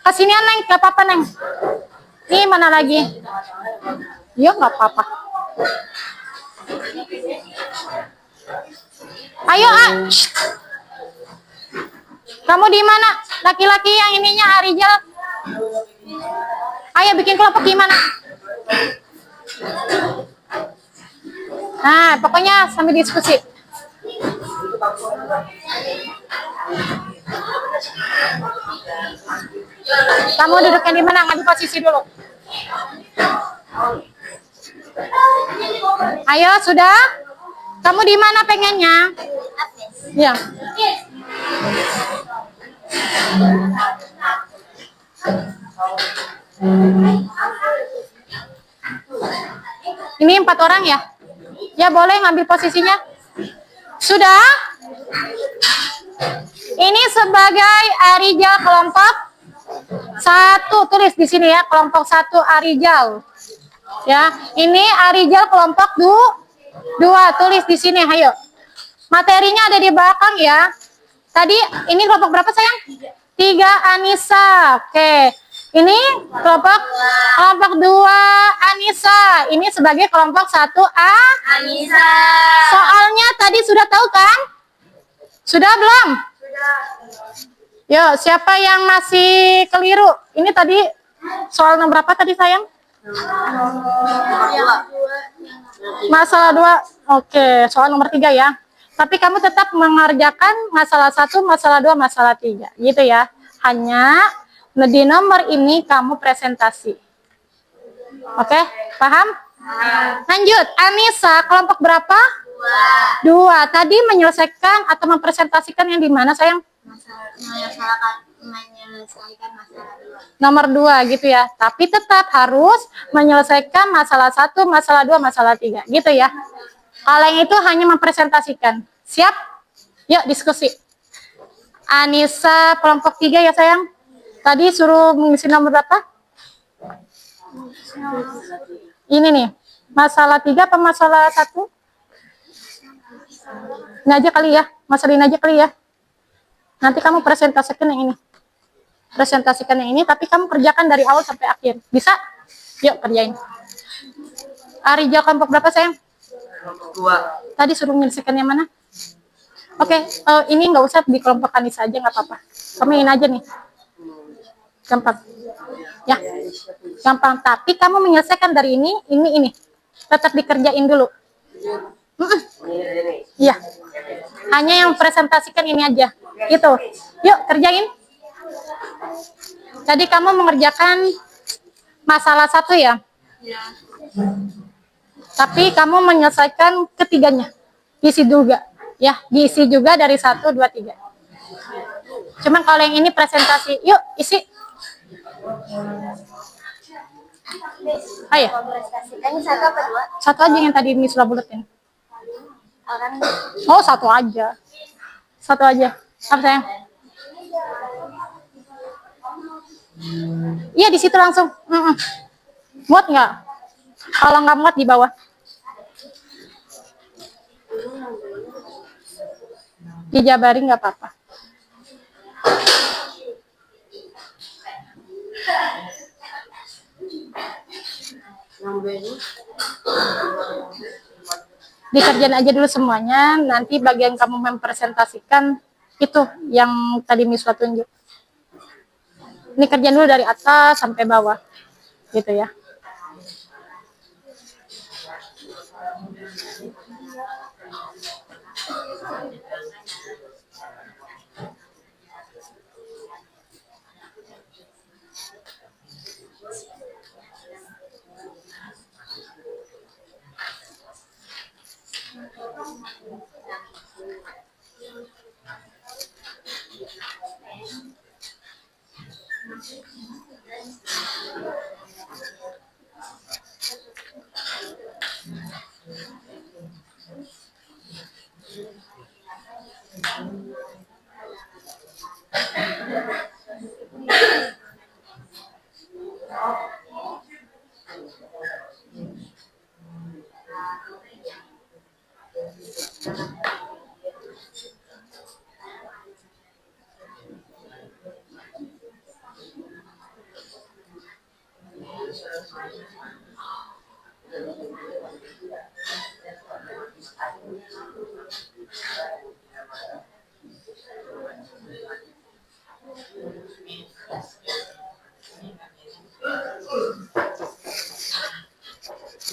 Kesinian Neng, gak apa-apa Neng. Ini mana lagi? Yuk, gak apa-apa. Ayo, kamu di mana? Laki-laki yang ininya Arijal. Ayo bikin kelompok gimana? Nah, pokoknya sambil diskusi. Kamu duduknya di mana? Ngambil posisi dulu. Ayo, sudah? Kamu di mana pengennya? Ya. Ini 4 orang ya? Ya boleh ngambil posisinya. Sudah? Ini sebagai Arijal kelompok 1, tulis di sini ya, kelompok 1 Arijal. Ya, ini Arijal kelompok 2, tulis di sini, ayo. Materinya ada di belakang ya. Tadi ini kelompok berapa sayang? 3 Anissa. Oke. Ini kelompok 2 Anissa. Ini sebagai kelompok 1 Anissa. Soalnya tadi sudah tahu kan? Sudah belum? Sudah. Yo, siapa yang masih keliru? Ini tadi soal nomor berapa tadi sayang? Masalah 2. Oke, soal nomor 3 ya. Tapi kamu tetap mengerjakan masalah 1, masalah 2, masalah 3. Gitu ya. Hanya di nomor ini kamu presentasi. Oke, paham? Lanjut, Anissa kelompok berapa? 2. Tadi menyelesaikan atau mempresentasikan yang di mana sayang? Menyelesaikan masalah 2. Nomor 2 gitu ya. Tapi tetap harus menyelesaikan masalah 1, masalah 2, masalah 3. Gitu ya. Kalau yang itu hanya mempresentasikan. Siap? Yuk diskusi. Anissa kelompok 3 ya sayang. Tadi suruh mengisi nomor berapa? Ini nih. Masalah 3 apa masalah 1? Ini aja kali ya. Masalah ini aja kali ya. Nanti kamu presentasikan yang ini. Presentasikan yang ini, tapi kamu kerjakan dari awal sampai akhir. Bisa? Yuk kerjain. Arija kelompok berapa sayang? Kelompok 2. Tadi suruh menyelesaikan yang mana? Oke, ini nggak usah di kelompok Anissa aja, nggak apa-apa. Kamu ingin aja nih. Gampang. Ya, gampang. Tapi kamu menyelesaikan dari ini. Tetap dikerjain dulu. Iya. Hanya yang presentasikan ini aja. Gitu. Yuk, kerjain. Tadi kamu mengerjakan masalah 1 ya? Tapi kamu menyelesaikan ketiganya. Diisi juga. Ya, diisi juga dari 1, 2, 3. Cuman kalau yang ini presentasi. Yuk, isi. Ayo. Ini 1 apa 2? 1 aja yang tadi Miss sudah buletin. Orang Oh, 1 aja. 1 aja. Apa sayang? Iya, di situ langsung. Muat nggak? Kalau nggak muat di bawah. Dijabari nggak apa-apa. Dikerjain aja dulu semuanya. Nanti bagian kamu mempresentasikan itu yang tadi Miss tunjuk. Ini kerjaan dulu dari atas sampai bawah. Gitu ya.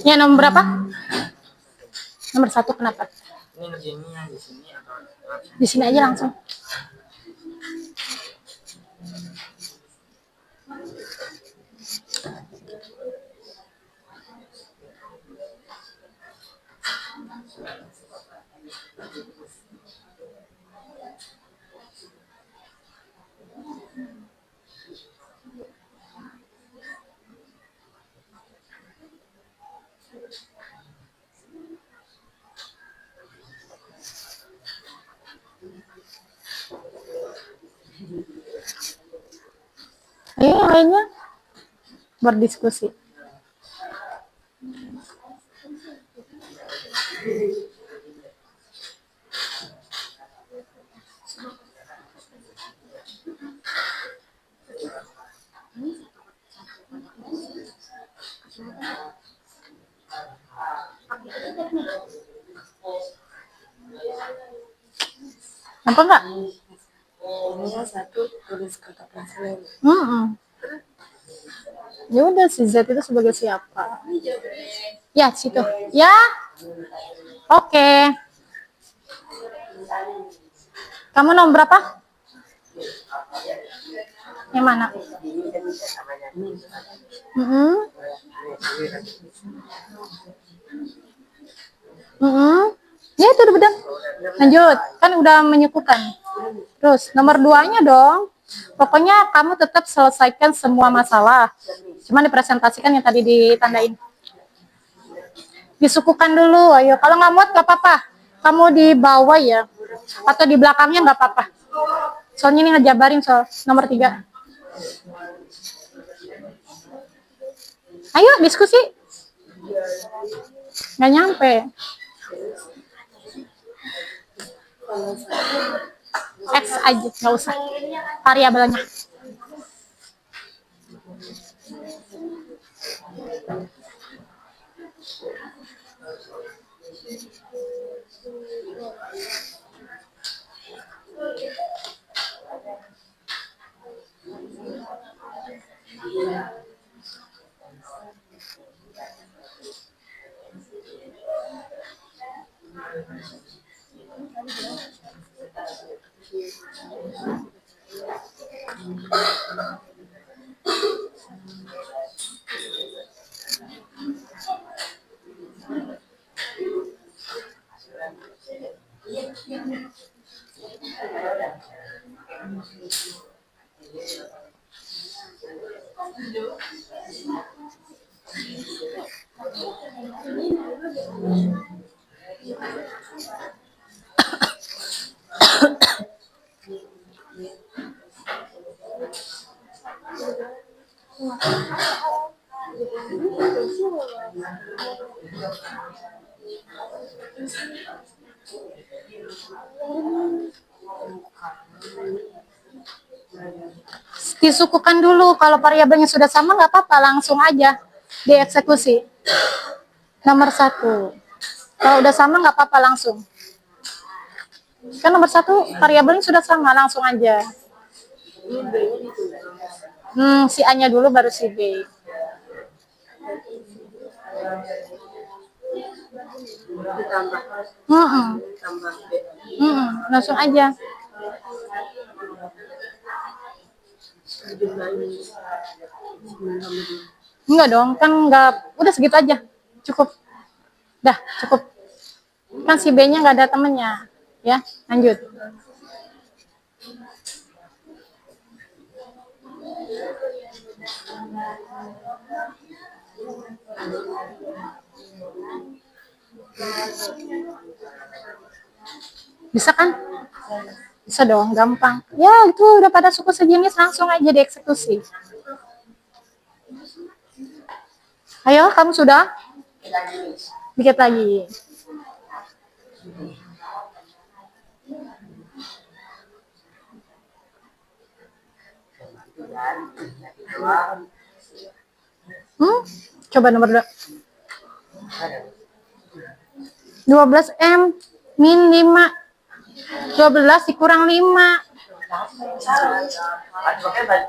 Ya, nomor berapa? Nomor 1 kenapa? Ini ngerjainnya di sini atau Di sini aja langsung. Ayo yang lainnya berdiskusi. Nampak nggak? ini 1 tulis kata pensil. Ya udah, si Z itu sebagai siapa? Ya, situ. Ya. Oke. Kamu nomor berapa? Yang mana? Ya itu udah benar. Lanjut, kan udah menyukukan. Terus nomor 2-nya dong. Pokoknya kamu tetap selesaikan semua masalah. Cuma dipresentasikan yang tadi ditandain. Disukukan dulu, ayo. Kalau nggak muat nggak apa-apa. Kamu di bawah ya. Atau di belakangnya nggak apa-apa. Soalnya ini ngejabarin soal nomor 3. Ayo diskusi. Nggak nyampe. X aja, nggak usah. Variabelnya. Disukukan dulu. Kalau variabelnya sudah sama nggak apa-apa, langsung aja dieksekusi. Nomor 1. Kalau udah sama nggak apa-apa, langsung. Kan nomor 1 variabelnya sudah sama, langsung aja. Si A-nya dulu baru si B. Langsung aja. Enggak dong, kan enggak, udah segitu aja. Cukup. Dah, cukup. Kan si B-nya nggak ada temennya. Ya, lanjut. Bisa kan? Bisa dong, gampang. Ya, itu udah pada suku sejenis, langsung aja dieksekusi. Ayo, kamu sudah? Dikit lagi. Coba nomor 2. 12M min 5. 12 dikurang 5.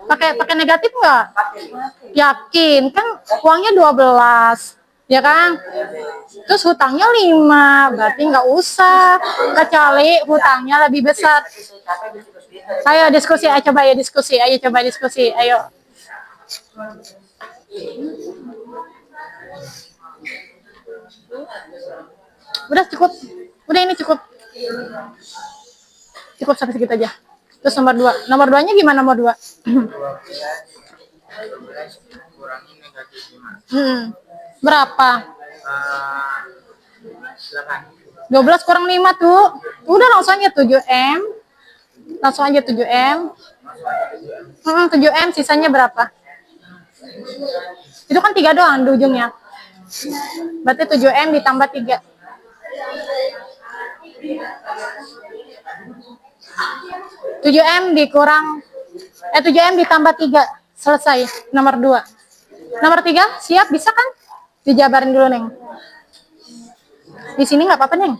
Pakai negatif nggak? Yakin kan uangnya 12, ya kan? Terus hutangnya 5, berarti nggak usah, kecuali hutangnya lebih besar. Ayo diskusi, ayo coba ya diskusi, ayo coba diskusi, ayo. Udah cukup, udah ini cukup. Cukup sampai segitu aja. Terus nomor 2. Nomor 2-nya gimana nomor 2? Berapa? 12 kurang 5 tuh. Udah langsung aja 7M. Langsung aja 7M. 7M sisanya berapa? Itu kan 3 doang di ujungnya. Berarti 7M ditambah 3. 7M dikurang 7M ditambah 3. Selesai. Nomor 2. Nomor 3 siap, bisa kan? Dijabarin dulu, Neng. Di sini nggak apa-apa, Neng.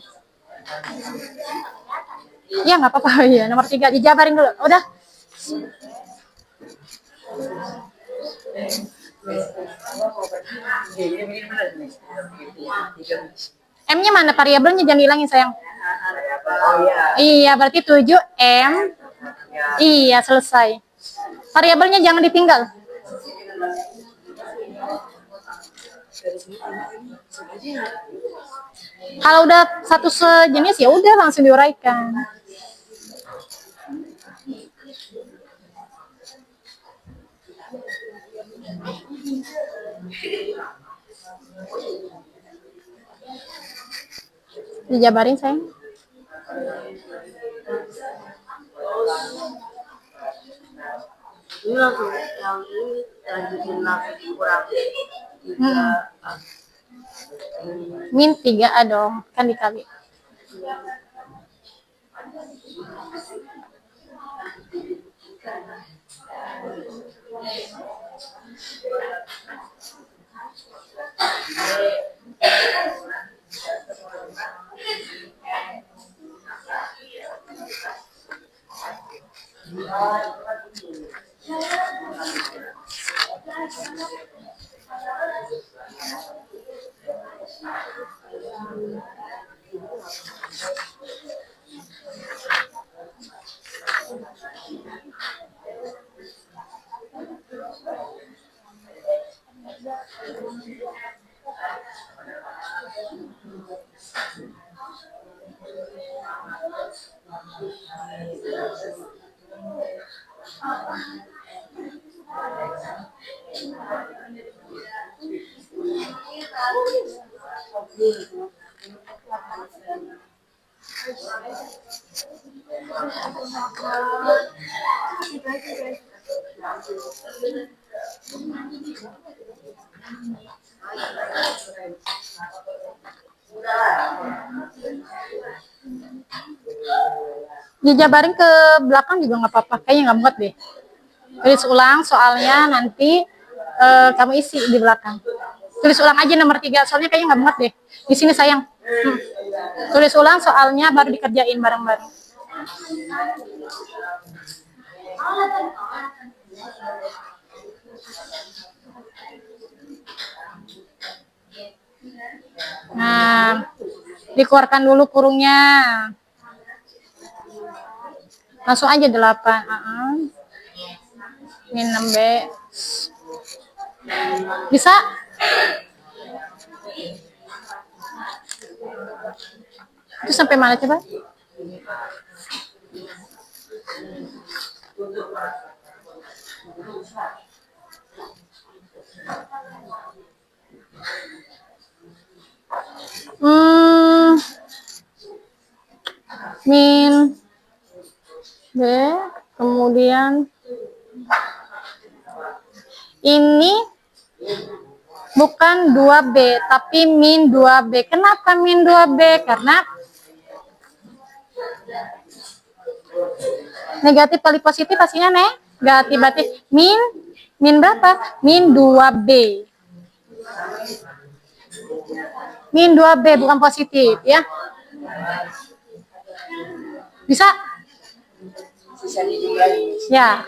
Ya nggak apa-apa. Ya, nomor 3 dijabarin dulu. Udah. M-nya mana? Variabelnya jangan hilangin, sayang. Iya, berarti 7M. Iya, selesai. Variabelnya jangan ditinggal. Kalau udah satu sejenis ya udah langsung diuraikan. Dijabarin, sayang. Ini langsung yang ini lanjutin langsung kurang 3A. Min 3A dong, kan dikali. Dijabarin ke belakang juga nggak apa-apa, kayaknya nggak muat deh. Tulis ulang soalnya nanti kamu isi di belakang. Tulis ulang aja nomor 3, soalnya kayaknya nggak muat deh. Di sini sayang. Tulis ulang soalnya baru dikerjain bareng-bareng. Nah, dikeluarkan dulu kurungnya. Langsung aja 8. Min 6B. Bisa? Itu sampai mana coba? Min B, kemudian ini bukan 2B tapi min 2B. Kenapa min 2B? Karena negatif kali positif pastinya negatif, berarti min berapa? Min 2B. Min 2B bukan positif ya. Bisa? Ya.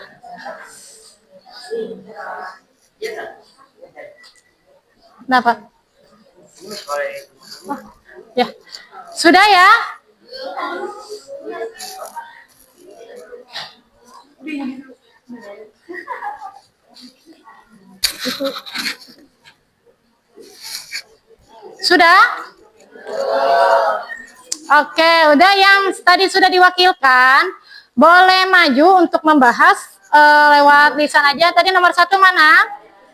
Kenapa? Oh, ya. Sudah ya? Sudah? Oke, udah yang tadi sudah diwakilkan, boleh maju untuk membahas lewat lisan aja. Tadi nomor 1 mana?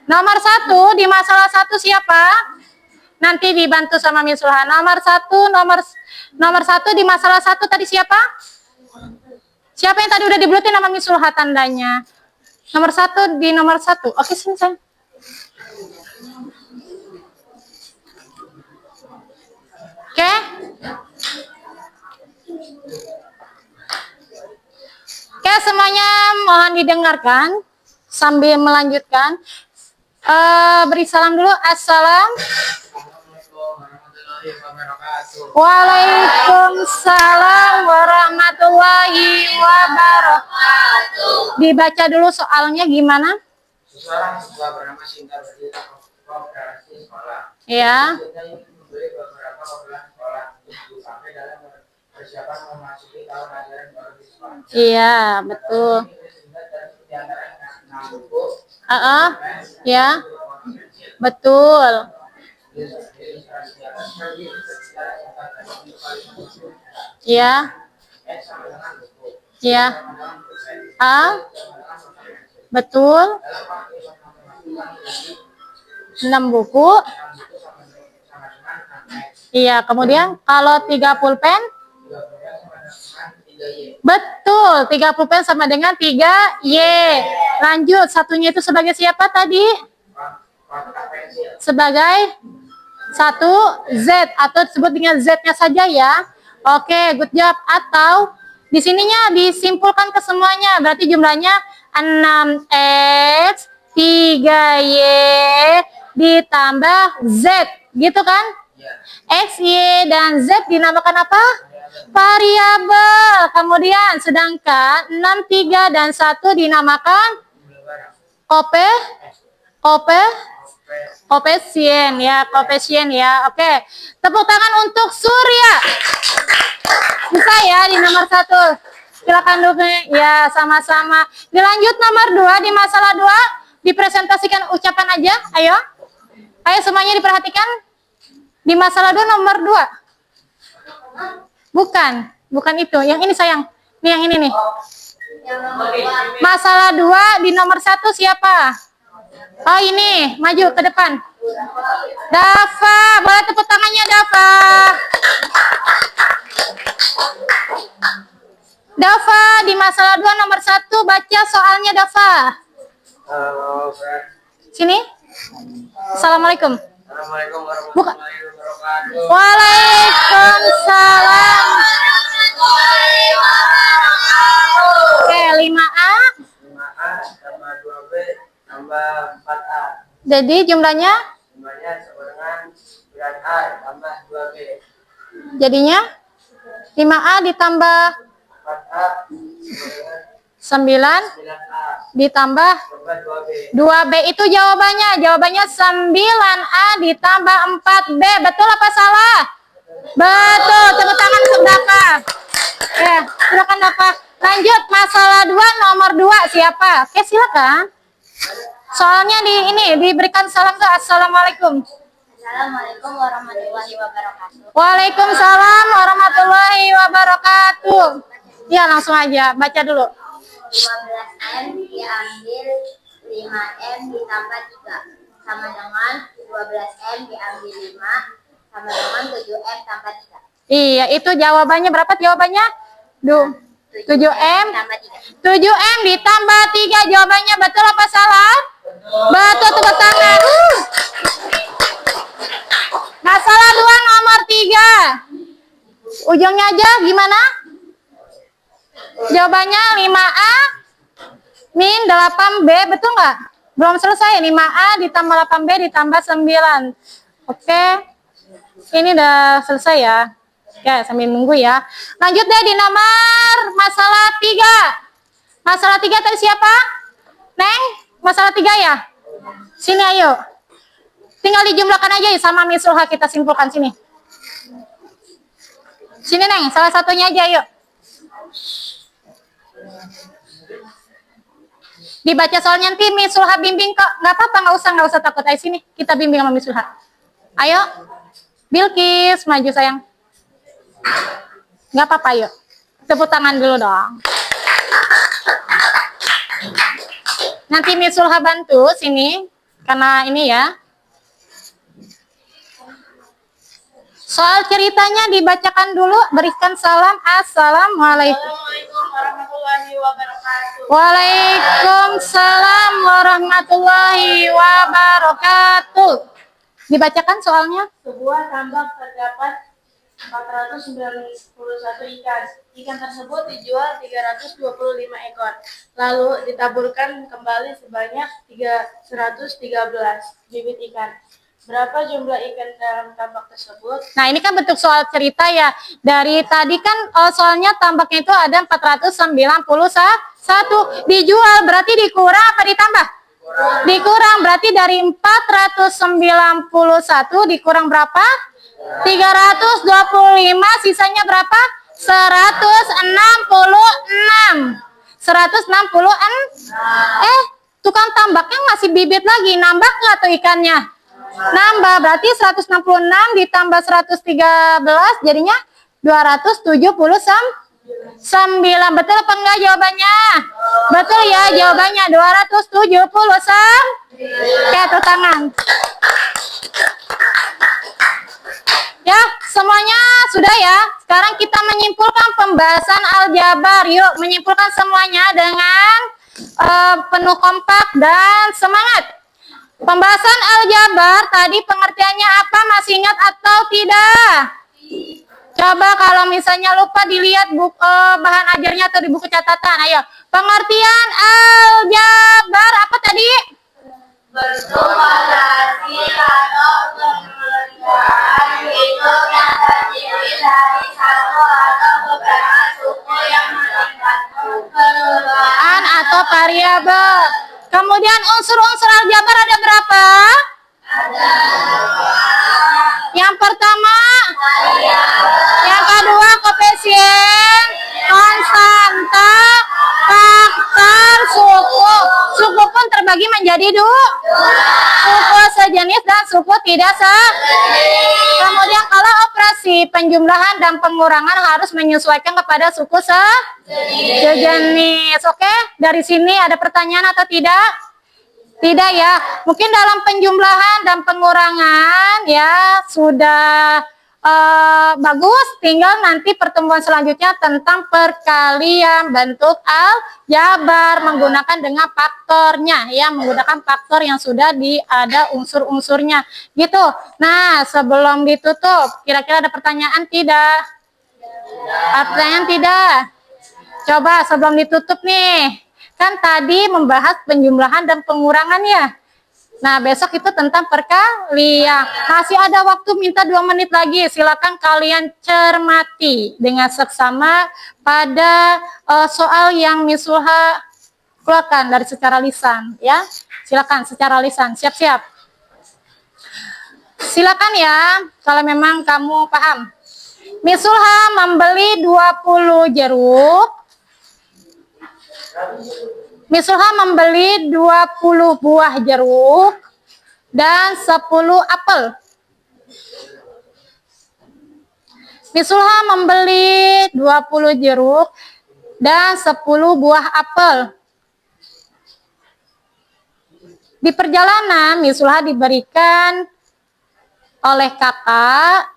Nomor 1 di masalah 1 siapa? Nanti dibantu sama Miss Sulhan. Nomor 1 di masalah 1 tadi siapa? Siapa yang tadi udah dibulutin sama Miss Sulhan tandanya? Nomor 1 di nomor 1. Oke, sini sayang. Oke. Oke, semuanya mohon didengarkan sambil melanjutkan. Beri salam dulu. Waalaikumsalam warahmatullahi wabarakatuh. Dibaca dulu soalnya gimana? Seseorang siswa bernama Sinta berdiri kooperasi sekolah. Ya. Membeli beberapa keperluan sekolah untuk sampai dalam persiapan memasuki tahun ajaran baru di sekolah. Iya, betul. Ya, betul. Iya. Iya. Betul. 6 buku. Iya, kemudian kalau 3 pulpen? Betul, 3 pulpen sama dengan 3Y. Lanjut, satunya itu sebagai siapa tadi? Kotak pensil. Sebagai satu Z atau disebut dengan Z-nya saja ya. Oke, good job. Atau di sininya disimpulkan ke semuanya. Berarti jumlahnya 6X 3Y ditambah Z. Gitu kan? Iya. X, Y, dan Z dinamakan apa? Variabel. Kemudian sedangkan 6, 3, dan 1 dinamakan Jumlah barang. kope, Oke. koefisien ya, koefisien ya. Oke, tepuk tangan untuk Surya. Bisa ya di nomor 1. Silakan dulu ya, sama-sama. Dilanjut nomor 2 di masalah 2 dipresentasikan ucapan aja. Ayo. Ayo semuanya diperhatikan. Di masalah 2 nomor 2. Bukan itu. Yang ini sayang. Nih yang ini nih. Yang nomor 2. Masalah 2 di nomor 1 siapa? Oh ini, maju ke depan. Dava, boleh tepuk tangannya Dava. Dava, di masalah 2 nomor 1 baca soalnya Dava. Halo, Fred. Sini. Assalamualaikum. Assalamualaikum Buka. warahmatullahi wabarakatuh. Waalaikumsalam. Oke, 5A. 5A tambah 2B tambah 4A. Jadi jumlahnya Jumlahnya sama dengan 9A tambah 2B. jadinya 5A ditambah 4A sama 9 dengan 9A ditambah tambah 2B. 2B itu jawabannya. Jawabannya 9A ditambah 4B. Betul apa salah? Betul. Tepuk tangan untuk Dava. Ya, silakan Dava. Lanjut masalah 2 nomor 2 siapa? Oke, silakan. Soalnya ini diberikan salam ke Assalamualaikum. Assalamualaikum warahmatullahi wabarakatuh. Waalaikumsalam warahmatullahi wabarakatuh. Ya, langsung aja baca dulu. 15M diambil 5M ditambah 3 sama dengan 12M diambil 5 sama dengan 7M tambah 3. Iya, itu jawabannya berapa jawabannya? 7M. Tambah 3. 7M ditambah 3. Jawabannya betul apa salah? Betul, tepuk tangan. Masalah 2 nomor 3. Ujungnya aja gimana? Jawabannya 5A min 8B. Betul nggak? Belum selesai. 5A ditambah 8B ditambah 9. Oke. Ini udah selesai ya. Ya, sambil nunggu ya. Lanjut deh di nomor masalah 3. Masalah 3 tadi siapa? Neng, masalah 3 ya? Sini ayo. Tinggal dijumlahkan aja ya sama Miss Sulha, kita simpulkan sini. Sini Neng, salah satunya aja yuk. Dibaca soalnya nanti Miss Sulha bimbing kok. Nggak apa-apa, nggak usah takut. Ayo sini, kita bimbing sama Miss Sulha. Ayo, Bilkis, maju sayang. Nggak apa-apa yuk. Tepuk tangan dulu dong. Nanti Miss Sulha bantu sini. Karena ini ya. Soal ceritanya dibacakan dulu. Berikan salam. Assalamualaikum. Assalamualaikum warahmatullahi wabarakatuh. Waalaikumsalam warahmatullahi wabarakatuh. Dibacakan soalnya. Sebuah tambak terdapat 491 ikan. Ikan tersebut dijual 325 ekor. Lalu ditaburkan kembali sebanyak 113 bibit ikan. Berapa jumlah ikan dalam tambak tersebut? Nah, ini kan bentuk soal cerita ya. Dari tadi kan soalnya tambaknya itu ada 491. Dijual berarti dikurang apa ditambah? Dikurang, berarti dari 491 dikurang berapa? 325, sisanya berapa? 166. 166. Tukang tambaknya ngasih bibit lagi, nambah nggak tuh ikannya? Nambah, berarti 166 ditambah 113 jadinya 279. Betul apa enggak jawabannya? Betul ya jawabannya 279. Oke, tepuk tangan. Ya, semuanya sudah ya. Sekarang kita menyimpulkan pembahasan aljabar. Yuk, menyimpulkan semuanya dengan penuh kompak dan semangat. Pembahasan aljabar tadi pengertiannya apa? Masih ingat atau tidak? Coba kalau misalnya lupa dilihat bahan ajarnya atau di buku catatan. Ayo, pengertian aljabar apa tadi? Bentuk variasi atau pemeliharaan hidup yang terdiri dari satu atau beberapa suku yang meningkatkan perubahan Atau variabel. Kemudian unsur-unsur aljabar ada berapa? Yang pertama, yang kedua koefisien, konstanta, faktor, suku. Suku pun terbagi menjadi dua. Suku sejenis dan suku tidak sejenis. Kemudian kalau operasi penjumlahan dan pengurangan harus menyesuaikan kepada suku sejenis. Oke, dari sini ada pertanyaan atau tidak? Tidak ya. Mungkin dalam penjumlahan dan pengurangan ya sudah bagus. Tinggal nanti pertemuan selanjutnya tentang perkalian bentuk aljabar menggunakan dengan faktornya ya, menggunakan faktor yang sudah ada unsur-unsurnya gitu. Nah, sebelum ditutup, kira-kira ada pertanyaan tidak? Pertanyaan tidak? Coba sebelum ditutup nih. Kan tadi membahas penjumlahan dan pengurangan ya. Nah, besok itu tentang perkalian. Masih ada waktu, minta 2 menit lagi. Silakan kalian cermati dengan seksama pada soal yang Misulha keluarkan dari secara lisan ya. Silakan secara lisan. Siap-siap. Silakan ya kalau memang kamu paham. Misulha membeli 20 jeruk. Misulha membeli 20 buah jeruk dan 10 apel. Misulha membeli 20 jeruk dan 10 buah apel. Di perjalanan, Misulha diberikan oleh kakak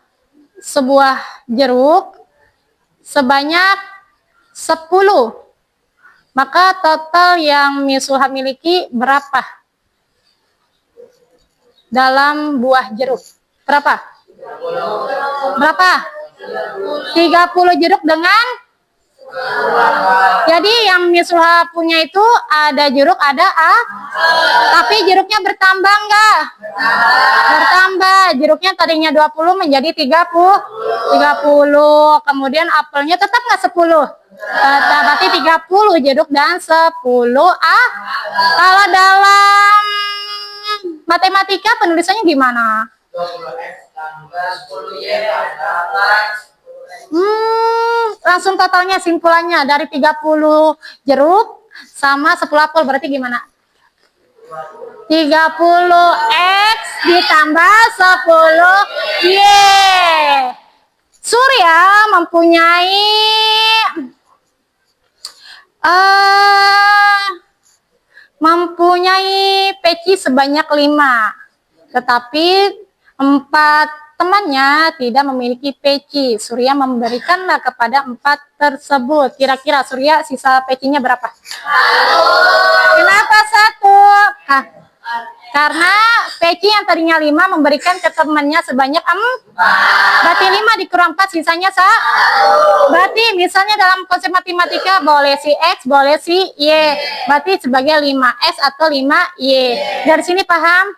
sebuah jeruk sebanyak 10. Maka total yang Misulha miliki berapa? Dalam buah jeruk. Berapa? Berapa? 30 jeruk dengan? Jadi yang Misulha punya itu ada jeruk, ada tapi jeruknya bertambah enggak? Bertambah. Jeruknya tadinya 20 menjadi 30. Kemudian apelnya tetap enggak 10? Berarti 30 jeruk dan 10 Kalau dalam matematika penulisannya gimana? 20x tambah 10y tambah 10x. Langsung totalnya simpulannya dari 30 jeruk sama 10 apel berarti gimana? 30x ditambah 10y. Surya mempunyai peci sebanyak 5, tetapi 4 temannya tidak memiliki peci. Surya memberikanlah kepada 4 tersebut. Kira-kira Surya sisa pecinya berapa? 1. Kenapa 1? Karena peci yang tadinya 5 memberikan ke temannya sebanyak 4. Berarti 5 dikurang 4 sisanya 1. Berarti misalnya dalam konsep matematika boleh si X, boleh si Y. Berarti sebagai 5X atau 5Y. Dari sini paham?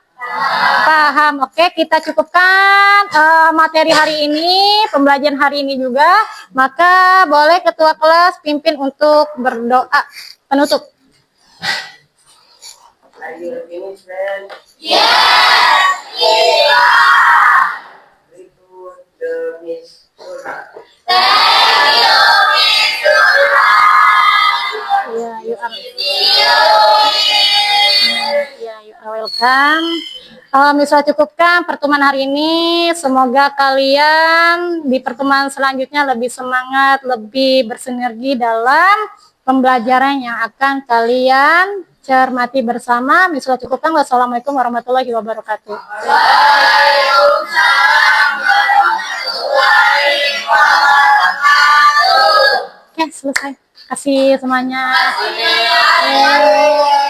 Paham. Oke, kita cukupkan materi hari ini, pembelajaran hari ini juga. Maka boleh ketua kelas pimpin untuk berdoa penutup. Are you finished, friend? Yes, we are. Very good, the Miss Surah. Thank you, Miss Surah. Ya, you are. See you. Ya, you are welcome. Misal cukupkan pertemuan hari ini. Semoga kalian di pertemuan selanjutnya lebih semangat, lebih bersinergi dalam pembelajaran yang akan kalian cermati bersama. Misal cukupkan. Wassalamualaikum warahmatullahi wabarakatuh. Waalaikumsalam warahmatullahi wabarakatuh. Oke, selesai. Kasih semuanya. Terima kasih. Waalaikumsalam.